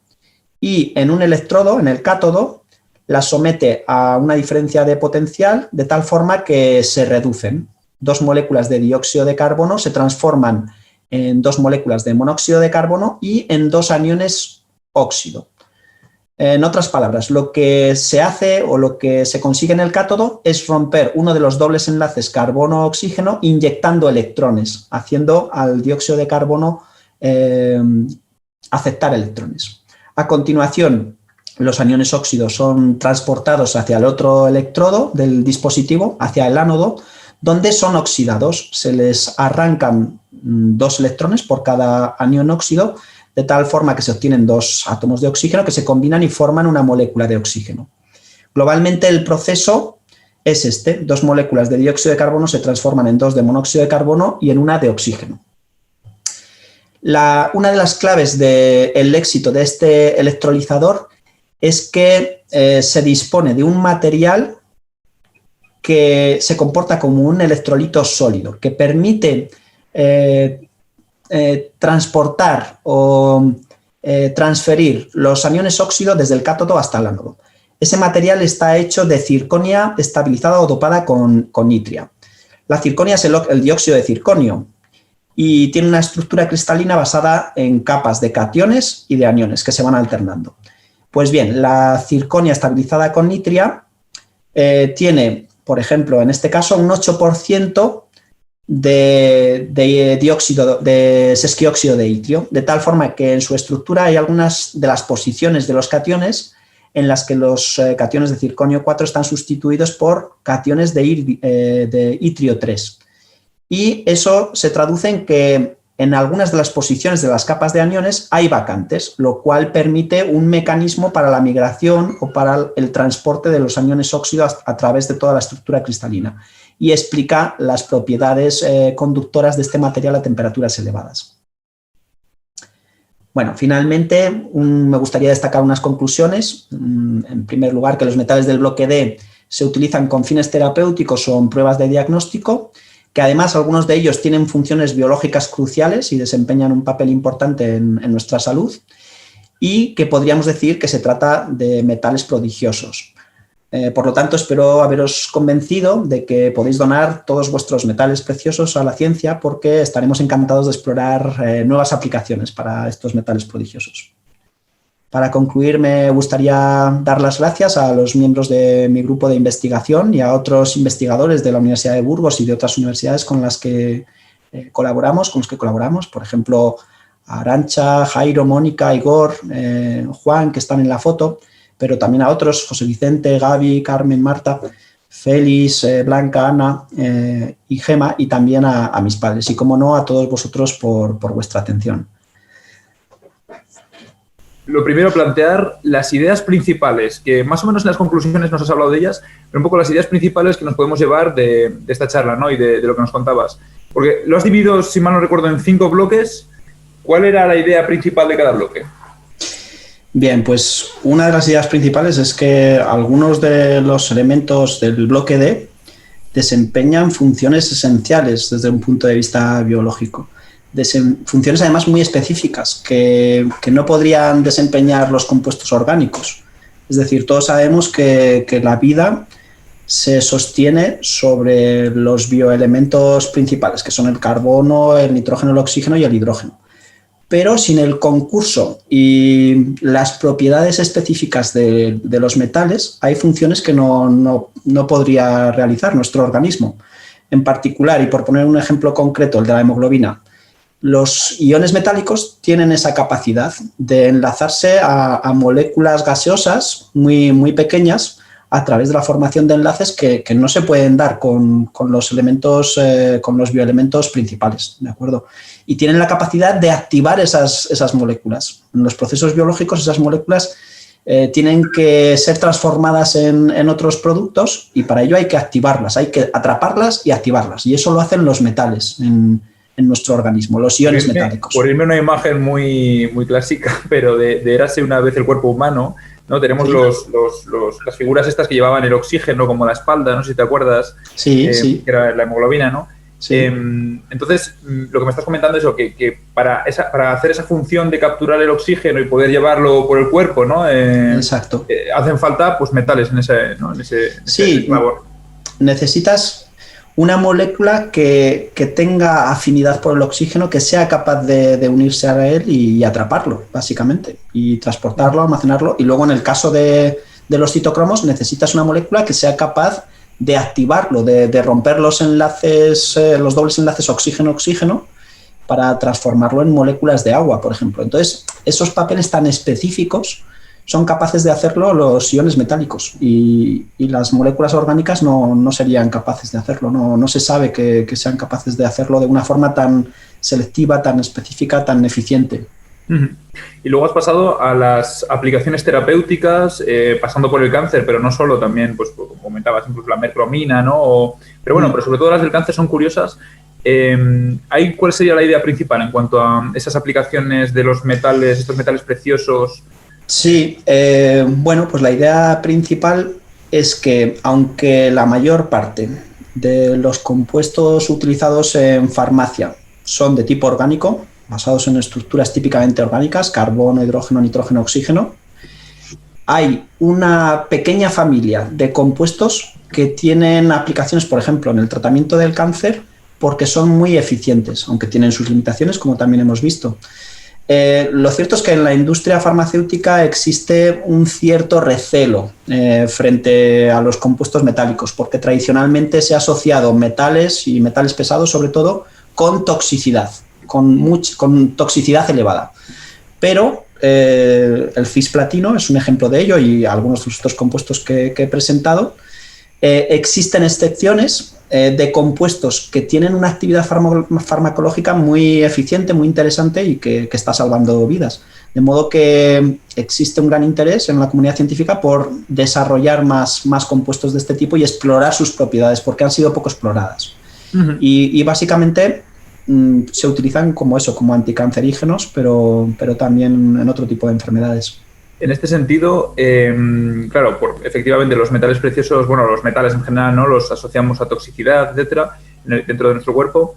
y en un electrodo, en el cátodo, las somete a una diferencia de potencial de tal forma que se reducen. 2 moléculas de dióxido de carbono se transforman en 2 moléculas de monóxido de carbono y en 2 aniones óxido. En otras palabras, lo que se hace o lo que se consigue en el cátodo es romper uno de los dobles enlaces carbono-oxígeno inyectando electrones, haciendo al dióxido de carbono aceptar electrones. A continuación, los aniones óxido son transportados hacia el otro electrodo del dispositivo, hacia el ánodo, donde son oxidados. Se les arrancan 2 electrones por cada anión óxido, de tal forma que se obtienen 2 átomos de oxígeno que se combinan y forman una molécula de oxígeno. Globalmente el proceso es este: 2 moléculas de dióxido de carbono se transforman en 2 de monóxido de carbono y en una de oxígeno. Una de las claves del éxito de este electrolizador es que se dispone de un material que se comporta como un electrolito sólido, que permite transportar o transferir los aniones óxido desde el cátodo hasta el ánodo. Ese material está hecho de circonia estabilizada o dopada con nitria. La circonia es el dióxido de circonio y tiene una estructura cristalina basada en capas de cationes y de aniones que se van alternando. Pues bien, la circonia estabilizada con nitria tiene, por ejemplo, en este caso, un 8% de dióxido de sesquióxido de itrio, de tal forma que en su estructura hay algunas de las posiciones de los cationes en las que los cationes de circonio 4 están sustituidos por cationes de itrio 3. Y eso se traduce en que en algunas de las posiciones de las capas de aniones hay vacantes, lo cual permite un mecanismo para la migración o para el transporte de los aniones óxido a través de toda la estructura cristalina, y explica las propiedades conductoras de este material a temperaturas elevadas. Bueno, finalmente me gustaría destacar unas conclusiones. En primer lugar, que los metales del bloque D se utilizan con fines terapéuticos o en pruebas de diagnóstico, que además algunos de ellos tienen funciones biológicas cruciales y desempeñan un papel importante en nuestra salud, y que podríamos decir que se trata de metales prodigiosos. Por lo tanto, espero haberos convencido de que podéis donar todos vuestros metales preciosos a la ciencia, porque estaremos encantados de explorar nuevas aplicaciones para estos metales prodigiosos. Para concluir, me gustaría dar las gracias a los miembros de mi grupo de investigación y a otros investigadores de la Universidad de Burgos y de otras universidades con las que colaboramos, por ejemplo, a Arantxa, Jairo, Mónica, Igor, Juan, que están en la foto, pero también a otros, José Vicente, Gaby, Carmen, Marta, Félix, Blanca, Ana y Gema, y también a mis padres, y como no, a todos vosotros por vuestra atención. Lo primero, plantear las ideas principales, que más o menos en las conclusiones nos has hablado de ellas, pero un poco las ideas principales que nos podemos llevar de esta charla, ¿no? Y de lo que nos contabas. Porque lo has dividido, si mal no recuerdo, en 5 bloques. ¿Cuál era la idea principal de cada bloque? Bien, pues una de las ideas principales es que algunos de los elementos del bloque D desempeñan funciones esenciales desde un punto de vista biológico. Funciones además muy específicas que no podrían desempeñar los compuestos orgánicos. Es decir, todos sabemos que la vida se sostiene sobre los bioelementos principales, que son el carbono, el nitrógeno, el oxígeno y el hidrógeno. Pero sin el concurso y las propiedades específicas de los metales, hay funciones que no podría realizar nuestro organismo. En particular, y por poner un ejemplo concreto, el de la hemoglobina, los iones metálicos tienen esa capacidad de enlazarse a moléculas gaseosas muy pequeñas a través de la formación de enlaces que no se pueden dar con los bioelementos principales, ¿de acuerdo? Y tienen la capacidad de activar esas moléculas. En los procesos biológicos, esas moléculas tienen que ser transformadas en otros productos, y para ello hay que activarlas, hay que atraparlas y activarlas. Y eso lo hacen los metales en nuestro organismo, los iones metálicos. Por irme a una imagen muy clásica, pero de érase una vez el cuerpo humano, ¿no? Tenemos las figuras estas que llevaban el oxígeno como la espalda, no sé si te acuerdas. Sí. Que era la hemoglobina, ¿no? Sí. Entonces, lo que me estás comentando es que para hacer esa función de capturar el oxígeno y poder llevarlo por el cuerpo, ¿no? Exacto. Hacen falta pues metales en ese Sí, labor. necesitas una molécula que tenga afinidad por el oxígeno, que sea capaz de unirse a él y atraparlo, básicamente, y transportarlo, almacenarlo. Y luego, en el caso de los citocromos, necesitas una molécula que sea capaz de activarlo, de romper los enlaces, los dobles enlaces oxígeno-oxígeno, para transformarlo en moléculas de agua, por ejemplo. Entonces, esos papeles tan específicos son capaces de hacerlo los iones metálicos, y las moléculas orgánicas no serían capaces de hacerlo. No se sabe que sean capaces de hacerlo de una forma tan selectiva, tan específica, tan eficiente. Y luego has pasado a las aplicaciones terapéuticas, pasando por el cáncer, pero no solo, también, pues como comentabas, incluso la mercromina, ¿no? Pero bueno, pero sobre todo las del cáncer son curiosas. ¿Cuál sería la idea principal en cuanto a esas aplicaciones de los metales, estos metales preciosos? Sí, bueno, pues la idea principal es que, aunque la mayor parte de los compuestos utilizados en farmacia son de tipo orgánico, basados en estructuras típicamente orgánicas, carbono, hidrógeno, nitrógeno, oxígeno, hay una pequeña familia de compuestos que tienen aplicaciones, por ejemplo, en el tratamiento del cáncer, porque son muy eficientes, aunque tienen sus limitaciones, como también hemos visto. Lo cierto es que en la industria farmacéutica existe un cierto recelo frente a los compuestos metálicos, porque tradicionalmente se ha asociado metales, y metales pesados sobre todo, con toxicidad, con toxicidad elevada. Pero el cisplatino es un ejemplo de ello, y algunos de los otros compuestos que he presentado. Existen excepciones de compuestos que tienen una actividad farmacológica muy eficiente, muy interesante, y que está salvando vidas. De modo que existe un gran interés en la comunidad científica por desarrollar más compuestos de este tipo y explorar sus propiedades, porque han sido poco exploradas. Y básicamente se utilizan como anticancerígenos, pero también en otro tipo de enfermedades. En este sentido, claro, efectivamente los metales preciosos, bueno, los metales en general, ¿no? Los asociamos a toxicidad, etcétera, dentro de nuestro cuerpo.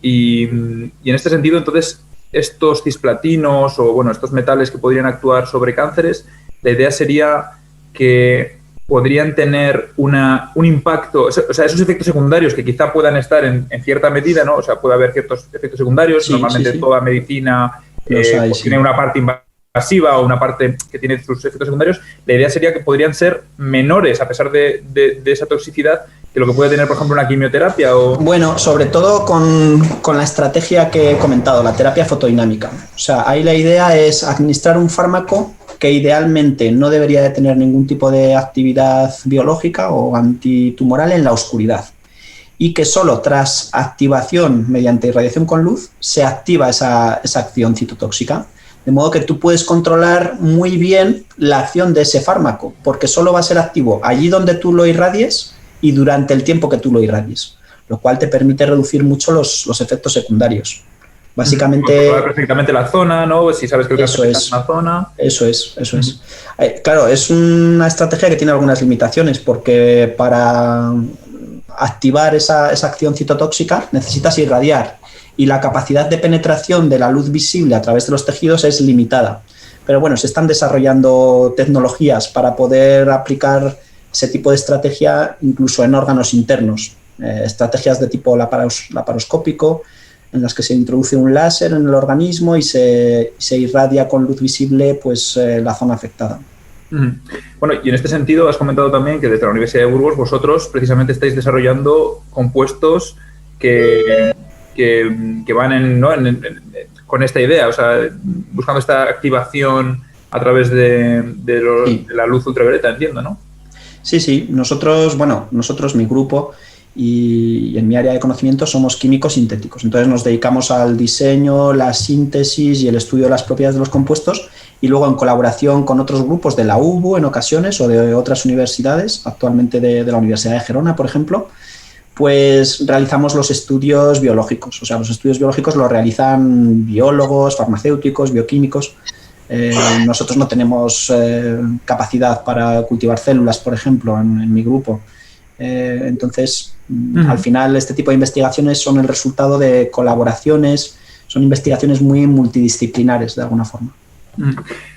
Y en este sentido, entonces, estos cisplatinos o, bueno, estos metales que podrían actuar sobre cánceres, la idea sería que podrían tener un impacto, o sea, esos efectos secundarios que quizá puedan estar en cierta medida, ¿no? O sea, puede haber ciertos efectos secundarios. Sí, normalmente sí. Toda medicina tiene una parte invasiva o una parte que tiene sus efectos secundarios. La idea sería que podrían ser menores, a pesar de esa toxicidad, que lo que puede tener, por ejemplo, una quimioterapia. Bueno, sobre todo con la estrategia que he comentado, la terapia fotodinámica. O sea, ahí la idea es administrar un fármaco que idealmente no debería de tener ningún tipo de actividad biológica o antitumoral en la oscuridad, y que solo tras activación mediante irradiación con luz se activa esa acción citotóxica. De modo que tú puedes controlar muy bien la acción de ese fármaco, porque solo va a ser activo allí donde tú lo irradies y durante el tiempo que tú lo irradies, lo cual te permite reducir mucho los efectos secundarios. Básicamente... Controlar perfectamente la zona, ¿no? Si sabes que el cáncer está en una zona... Eso es. Claro, es una estrategia que tiene algunas limitaciones, porque para activar esa acción citotóxica necesitas irradiar, y la capacidad de penetración de la luz visible a través de los tejidos es limitada. Pero bueno, se están desarrollando tecnologías para poder aplicar ese tipo de estrategia incluso en órganos internos, estrategias de tipo laparoscópico, en las que se introduce un láser en el organismo y se irradia con luz visible pues la zona afectada. Bueno, y en este sentido has comentado también que desde la Universidad de Burgos vosotros precisamente estáis desarrollando compuestos que van con esta idea, o sea, buscando esta activación a través de la luz ultravioleta, entiendo, ¿no? Sí. Nosotros, mi grupo y en mi área de conocimiento somos químicos sintéticos. Entonces nos dedicamos al diseño, la síntesis y el estudio de las propiedades de los compuestos, y luego en colaboración con otros grupos de la UBU en ocasiones o de otras universidades, actualmente de la Universidad de Gerona, por ejemplo, pues realizamos los estudios biológicos. O sea, los estudios biológicos los realizan biólogos, farmacéuticos, bioquímicos. Nosotros no tenemos capacidad para cultivar células, por ejemplo, en mi grupo. Entonces, Al final, este tipo de investigaciones son el resultado de colaboraciones, son investigaciones muy multidisciplinares, de alguna forma.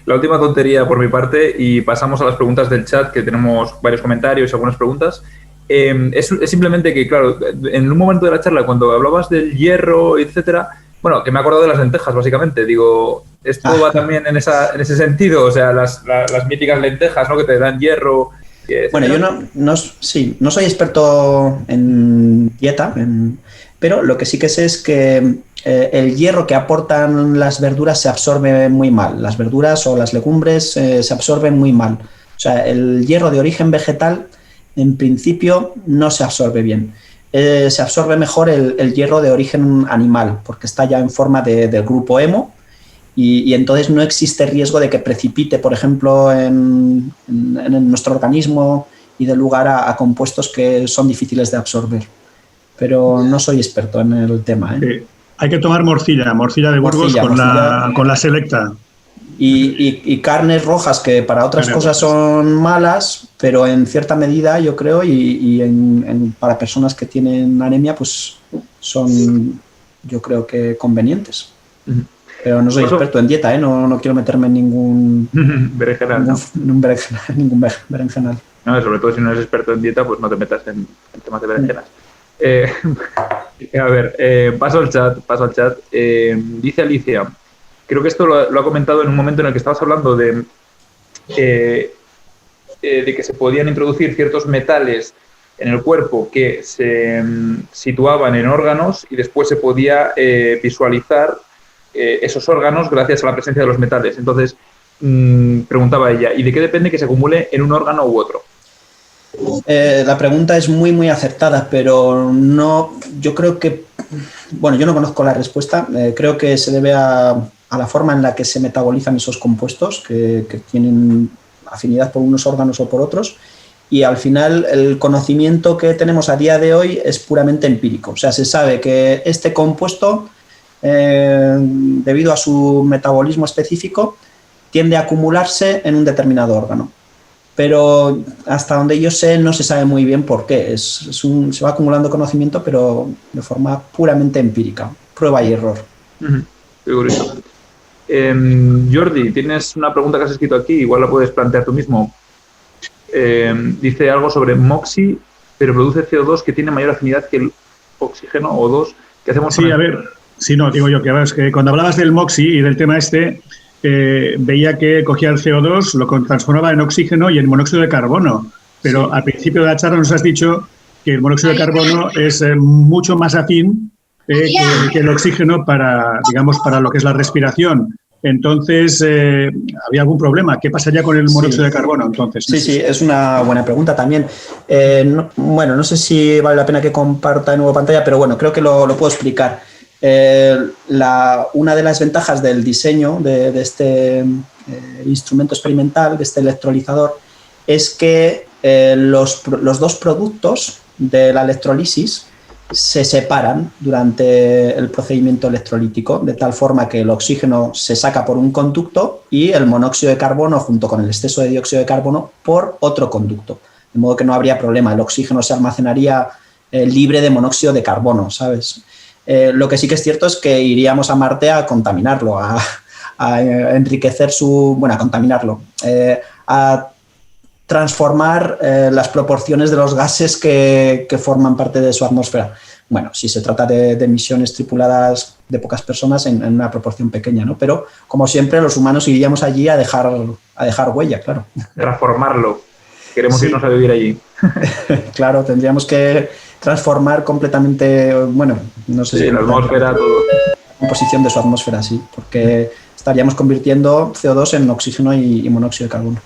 La última tontería por mi parte, y pasamos a las preguntas del chat, que tenemos varios comentarios y algunas preguntas. Es simplemente que, claro, en un momento de la charla, cuando hablabas del hierro, etcétera, bueno, que me he acordado de las lentejas, básicamente. Digo, esto va también en ese sentido, o sea, las míticas lentejas, ¿no?, que te dan hierro. Bueno, yo no soy experto en dieta, pero lo que sí que sé es que el hierro que aportan las verduras se absorbe muy mal. Las verduras o las legumbres se absorben muy mal. O sea, el hierro de origen vegetal, en principio, no se absorbe bien. Se absorbe mejor el hierro de origen animal, porque está ya en forma del grupo hemo, y entonces no existe riesgo de que precipite, por ejemplo, en nuestro organismo y dé lugar a compuestos que son difíciles de absorber. Pero no soy experto en el tema, ¿eh? Hay que tomar morcilla de Burgos con la selecta. Y carnes rojas que para otras cosas son malas, pero en cierta medida yo creo, para personas que tienen anemia, pues son, yo creo que convenientes. Pero no soy experto en dieta, ¿eh? No quiero meterme en ningún berenjenal. Ningún berenjenal. No, sobre todo si no eres experto en dieta, pues no te metas en temas de berenjenas. A ver, paso al chat. Dice Alicia, creo que esto lo ha comentado en un momento en el que estabas hablando de que se podían introducir ciertos metales en el cuerpo que se situaban en órganos y después se podía visualizar esos órganos gracias a la presencia de los metales. Entonces, preguntaba ella, ¿y de qué depende que se acumule en un órgano u otro? La pregunta es muy, muy acertada, pero no, yo creo que, bueno, yo no conozco la respuesta, creo que se debe a la forma en la que se metabolizan esos compuestos que tienen afinidad por unos órganos o por otros, y al final el conocimiento que tenemos a día de hoy es puramente empírico. O sea, se sabe que este compuesto, debido a su metabolismo específico, tiende a acumularse en un determinado órgano. Pero hasta donde yo sé no se sabe muy bien por qué. Se va acumulando conocimiento, pero de forma puramente empírica, prueba y error. Qué curioso. Jordi, tienes una pregunta que has escrito aquí, igual la puedes plantear tú mismo. Dice algo sobre MOXIE, pero produce CO2 que tiene mayor afinidad que el oxígeno O2. ¿Qué hacemos con a ver, digo yo que cuando hablabas del MOXIE y del tema veía que cogía el CO2, lo transformaba en oxígeno y en monóxido de carbono. Pero al principio de la charla nos has dicho que el monóxido de carbono es mucho más afín que el oxígeno para lo que es la respiración. Entonces, ¿había algún problema? ¿Qué pasaría con el monóxido de carbono entonces? Sí, es una buena pregunta también. No sé si vale la pena que comparta de nuevo pantalla, pero bueno, creo que lo puedo explicar. Una de las ventajas del diseño de este instrumento experimental, de este electrolizador, es que los dos productos de la electrolisis se separan durante el procedimiento electrolítico, de tal forma que el oxígeno se saca por un conducto y el monóxido de carbono, junto con el exceso de dióxido de carbono, por otro conducto. De modo que no habría problema, el oxígeno se almacenaría libre de monóxido de carbono, ¿sabes? Lo que sí que es cierto es que iríamos a Marte a contaminarlo, a enriquecer a contaminarlo, a transformar las proporciones de los gases que forman parte de su atmósfera. Bueno, si se trata de emisiones tripuladas de pocas personas en una proporción pequeña, ¿no? Pero, como siempre, los humanos iríamos allí a dejar huella, claro. Transformarlo. Queremos irnos a vivir allí. Claro, tendríamos que transformar completamente, no sé si... la atmósfera, todo. La composición de su atmósfera, sí, porque estaríamos convirtiendo CO2 en oxígeno y monóxido de carbono.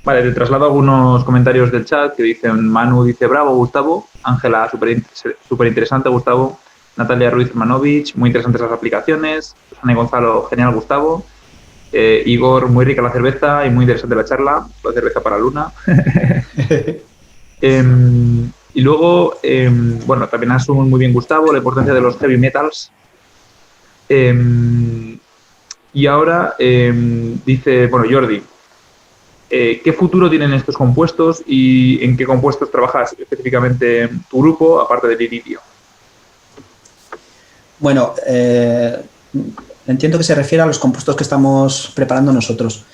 Vale, te traslado algunos comentarios del chat que dicen, Manu dice, bravo, Gustavo. Ángela, súper interesante, Gustavo. Natalia Ruiz Hermanovich, muy interesantes las aplicaciones. Susana y Gonzalo, genial, Gustavo. Igor, muy rica la cerveza y muy interesante la charla. La cerveza para Luna. Y luego, también asume muy bien Gustavo la importancia de los heavy metals. Y ahora dice, Jordi, ¿Qué futuro tienen estos compuestos y en qué compuestos trabajas específicamente tu grupo, aparte del iridio? Bueno, entiendo que se refiere a los compuestos que estamos preparando nosotros.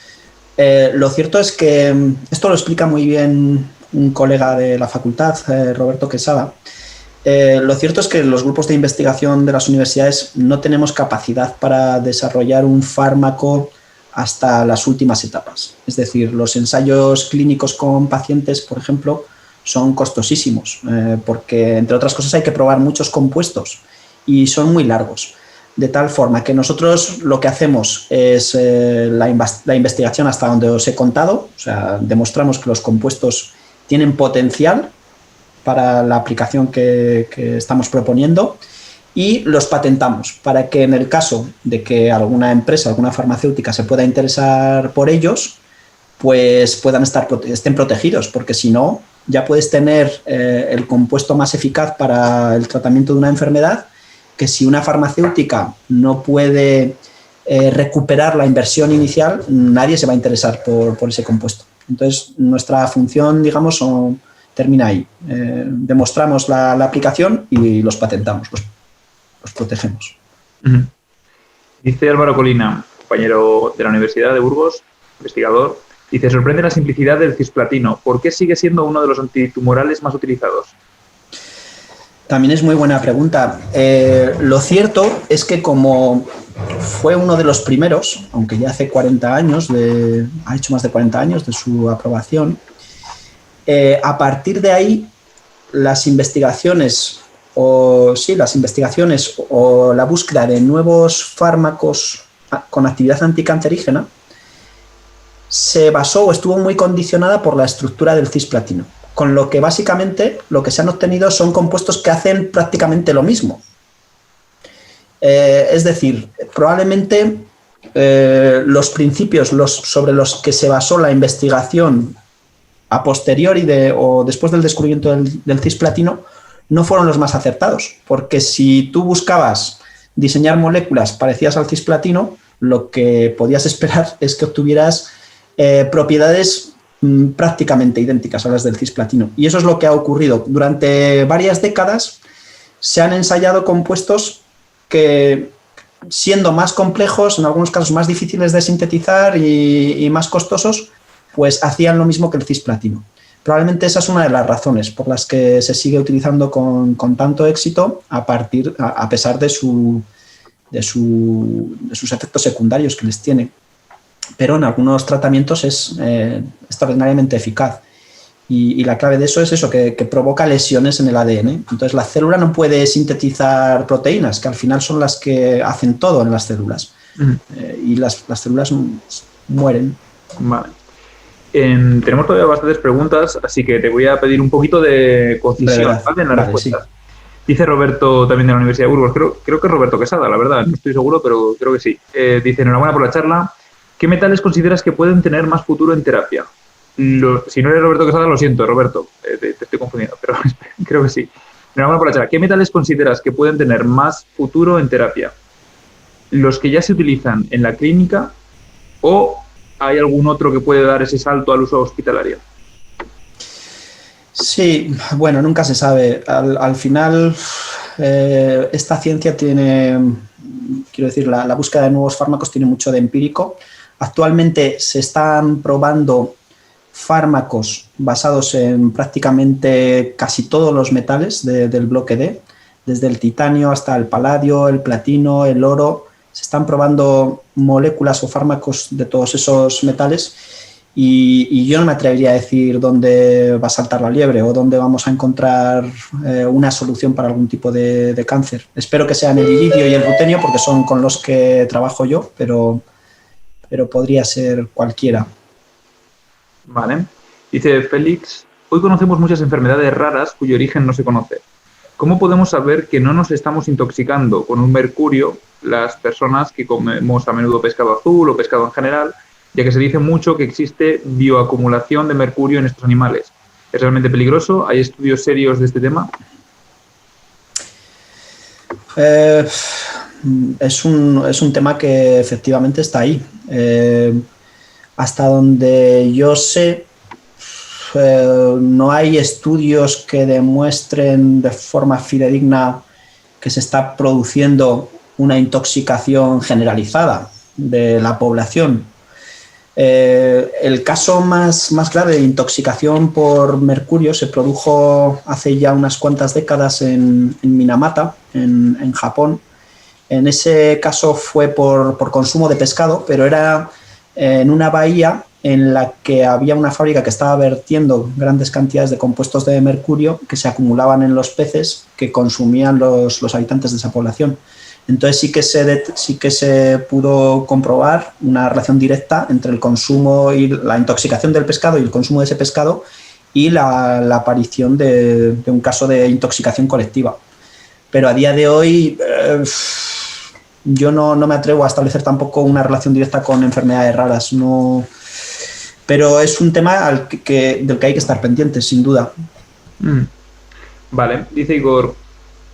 Lo cierto es que esto lo explica muy bien un colega de la facultad, Roberto Quesada. Lo cierto es que los grupos de investigación de las universidades no tenemos capacidad para desarrollar un fármaco hasta las últimas etapas. Es decir, los ensayos clínicos con pacientes, por ejemplo, son costosísimos porque, entre otras cosas, hay que probar muchos compuestos y son muy largos. De tal forma que nosotros lo que hacemos es la investigación hasta donde os he contado, o sea, demostramos que los compuestos tienen potencial para la aplicación que estamos proponiendo y los patentamos para que en el caso de que alguna empresa, alguna farmacéutica se pueda interesar por ellos, pues estén protegidos, porque si no, ya puedes tener el compuesto más eficaz para el tratamiento de una enfermedad, que si una farmacéutica no puede recuperar la inversión inicial, nadie se va a interesar por ese compuesto. Entonces, nuestra función, digamos, termina ahí. Demostramos la aplicación y los patentamos, los protegemos. Uh-huh. Dice Álvaro Colina, compañero de la Universidad de Burgos, investigador, dice, sorprende la simplicidad del cisplatino. ¿Por qué sigue siendo uno de los antitumorales más utilizados? También es muy buena pregunta. Lo cierto es que como fue uno de los primeros, aunque ya hace 40 años, ha hecho más de 40 años de su aprobación, a partir de ahí las investigaciones o la búsqueda de nuevos fármacos con actividad anticancerígena se basó o estuvo muy condicionada por la estructura del cisplatino, con lo que básicamente lo que se han obtenido son compuestos que hacen prácticamente lo mismo. Es decir, probablemente los principios sobre los que se basó la investigación a posteriori o después del descubrimiento del cisplatino no fueron los más acertados, porque si tú buscabas diseñar moléculas parecidas al cisplatino, lo que podías esperar es que obtuvieras propiedades prácticamente idénticas a las del cisplatino. Y eso es lo que ha ocurrido. Durante varias décadas se han ensayado compuestos que, siendo más complejos, en algunos casos más difíciles de sintetizar y más costosos, pues hacían lo mismo que el cisplatino. Probablemente esa es una de las razones por las que se sigue utilizando con tanto éxito a pesar de sus efectos secundarios que les tiene. Pero en algunos tratamientos es extraordinariamente eficaz. Y la clave de eso es eso, que provoca lesiones en el ADN. Entonces la célula no puede sintetizar proteínas, que al final son las que hacen todo en las células. Y las células mueren. Vale. Tenemos todavía bastantes preguntas, así que te voy a pedir un poquito de concisión, ¿vale? En las respuestas. Sí. Dice Roberto, también de la Universidad de Burgos, creo que es Roberto Quesada, la verdad, no estoy seguro, pero creo que sí. Dice, enhorabuena por la charla. ¿Qué metales consideras que pueden tener más futuro en terapia? Si no eres Roberto Quesada, lo siento, Roberto, te estoy confundiendo, pero creo que sí. Enhorabuena por la charla. ¿Qué metales consideras que pueden tener más futuro en terapia? ¿Los que ya se utilizan en la clínica o hay algún otro que puede dar ese salto al uso hospitalario? Sí, bueno, nunca se sabe. Al final, esta ciencia tiene, quiero decir, la búsqueda de nuevos fármacos tiene mucho de empírico. Actualmente se están probando fármacos basados en prácticamente casi todos los metales del bloque D, desde el titanio hasta el paladio, el platino, el oro. Se están probando moléculas o fármacos de todos esos metales y yo no me atrevería a decir dónde va a saltar la liebre o dónde vamos a encontrar una solución para algún tipo de cáncer. Espero que sean el iridio y el rutenio porque son con los que trabajo yo, pero podría ser cualquiera. Vale. Dice Félix, hoy conocemos muchas enfermedades raras cuyo origen no se conoce. ¿Cómo podemos saber que no nos estamos intoxicando con un mercurio las personas que comemos a menudo pescado azul o pescado en general, ya que se dice mucho que existe bioacumulación de mercurio en estos animales? ¿Es realmente peligroso? ¿Hay estudios serios de este tema? Es un tema que efectivamente está ahí. hasta donde yo sé, no hay estudios que demuestren de forma fidedigna que se está produciendo una intoxicación generalizada de la población. El caso más grave de intoxicación por mercurio se produjo hace ya unas cuantas décadas en Minamata, en Japón. En ese caso fue por consumo de pescado, pero era en una bahía en la que había una fábrica que estaba vertiendo grandes cantidades de compuestos de mercurio que se acumulaban en los peces que consumían los habitantes de esa población. Entonces sí que se pudo comprobar una relación directa entre el consumo y la intoxicación del pescado y el consumo de ese pescado y la aparición de un caso de intoxicación colectiva. Pero a día de hoy yo no me atrevo a establecer tampoco una relación directa con enfermedades raras, no, pero es un tema del que hay que estar pendientes, sin duda. Vale, dice Igor,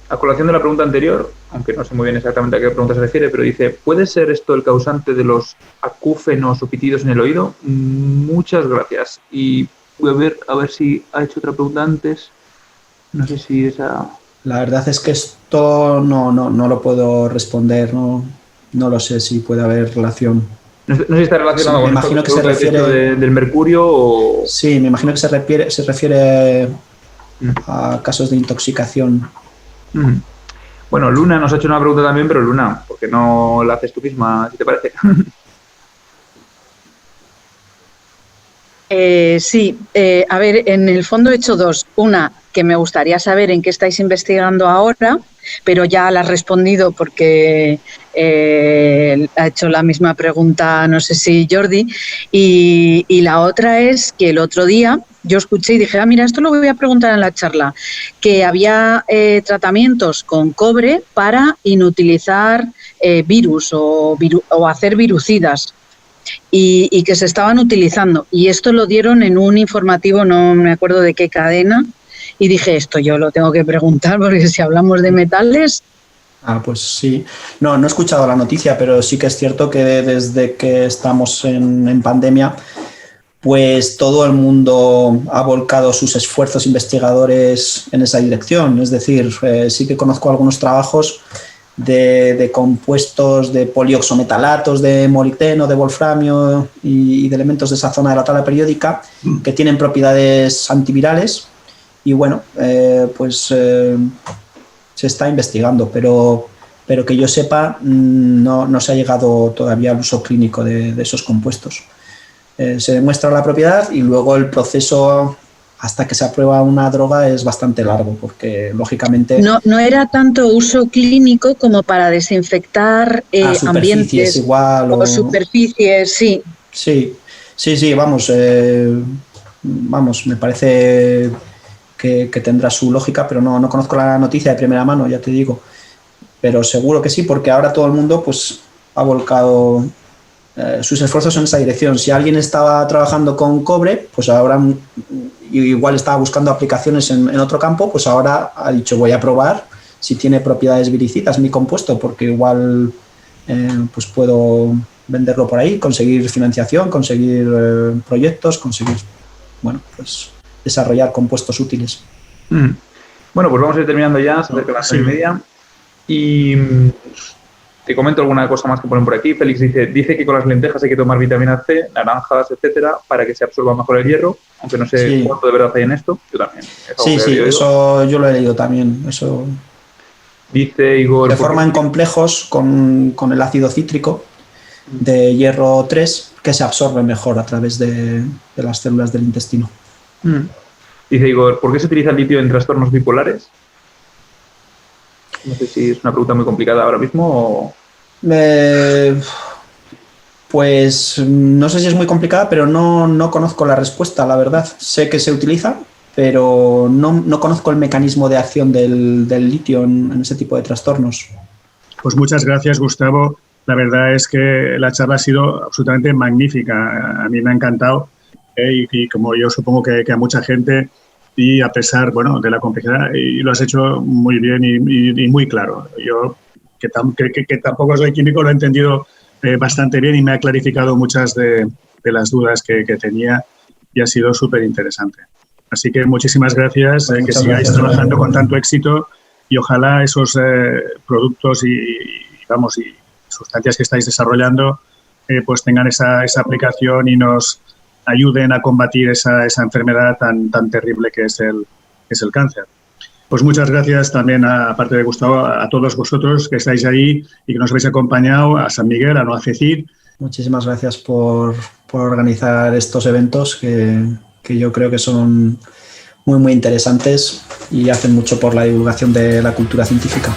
a colación de la pregunta anterior, aunque no sé muy bien exactamente a qué pregunta se refiere, pero dice, ¿puede ser esto el causante de los acúfenos o pitidos en el oído? Muchas gracias. Y voy a ver si ha hecho otra pregunta antes. No sé si esa... La verdad es que esto no lo puedo responder, no lo sé si puede haber relación. No sé si está relacionado con me imagino esto, que se refiere del mercurio o... Sí, me imagino que se refiere a casos de intoxicación. Bueno, Luna nos ha hecho una pregunta también, pero Luna, ¿por qué no la haces tú misma, si te parece? Sí, a ver, en el fondo he hecho dos. Una, que me gustaría saber en qué estáis investigando ahora, pero ya la has respondido porque ha hecho la misma pregunta, no sé si Jordi. Y la otra es que el otro día yo escuché y dije, mira, esto lo voy a preguntar en la charla, que había tratamientos con cobre para inutilizar virus o hacer virucidas. Y que se estaban utilizando. Y esto lo dieron en un informativo, no me acuerdo de qué cadena, y dije, esto yo lo tengo que preguntar, porque si hablamos de metales... Pues sí. No he escuchado la noticia, pero sí que es cierto que desde que estamos en pandemia, pues todo el mundo ha volcado sus esfuerzos investigadores en esa dirección. Es decir, sí que conozco algunos trabajos de compuestos de polioxometalatos, de molibdeno, de wolframio y de elementos de esa zona de la tabla periódica que tienen propiedades antivirales y bueno, se está investigando, pero que yo sepa no se ha llegado todavía al uso clínico de esos compuestos. Se demuestra la propiedad y luego el proceso hasta que se aprueba una droga es bastante largo, porque lógicamente... No era tanto uso clínico como para desinfectar ambientes igual, o superficies, sí. Sí, vamos, me parece que tendrá su lógica, pero no conozco la noticia de primera mano, ya te digo. Pero seguro que sí, porque ahora todo el mundo pues ha volcado sus esfuerzos en esa dirección. Si alguien estaba trabajando con cobre, pues ahora igual estaba buscando aplicaciones en otro campo, pues ahora ha dicho voy a probar si tiene propiedades viricidas mi compuesto, porque igual pues puedo venderlo por ahí, conseguir financiación, conseguir proyectos, conseguir, bueno, pues desarrollar compuestos útiles. Bueno, pues vamos a ir terminando ya, se acerca las 6:30 y te comento alguna cosa más que ponen por aquí. Félix dice que con las lentejas hay que tomar vitamina C, naranjas, etcétera, para que se absorba mejor el hierro, aunque no sé cuánto de verdad hay en esto. Yo también. Sí, eso yo lo he leído también. Eso dice Igor. Se forman complejos con el ácido cítrico de hierro 3 que se absorbe mejor a través de las células del intestino. Dice Igor, ¿por qué se utiliza el litio en trastornos bipolares? No sé si es una pregunta muy complicada ahora mismo o... Pues no sé si es muy complicada, pero no conozco la respuesta, la verdad. Sé que se utiliza, pero no conozco el mecanismo de acción del litio en ese tipo de trastornos. Pues muchas gracias, Gustavo. La verdad es que la charla ha sido absolutamente magnífica. A mí me ha encantado y como yo supongo que a mucha gente, y a pesar, bueno, de la complejidad, y lo has hecho muy bien y muy claro. Yo, que tampoco soy químico, lo he entendido bastante bien y me ha clarificado muchas de las dudas que tenía y ha sido súper interesante. Así que muchísimas gracias, que sigáis trabajando con tanto éxito y ojalá esos productos y sustancias que estáis desarrollando pues tengan esa aplicación y nos ayuden a combatir esa enfermedad tan terrible que es el cáncer. Pues muchas gracias también, aparte de Gustavo, a todos vosotros que estáis ahí y que nos habéis acompañado, a San Miguel, a NOACECID. Muchísimas gracias por organizar estos eventos que yo creo que son muy, muy interesantes y hacen mucho por la divulgación de la cultura científica.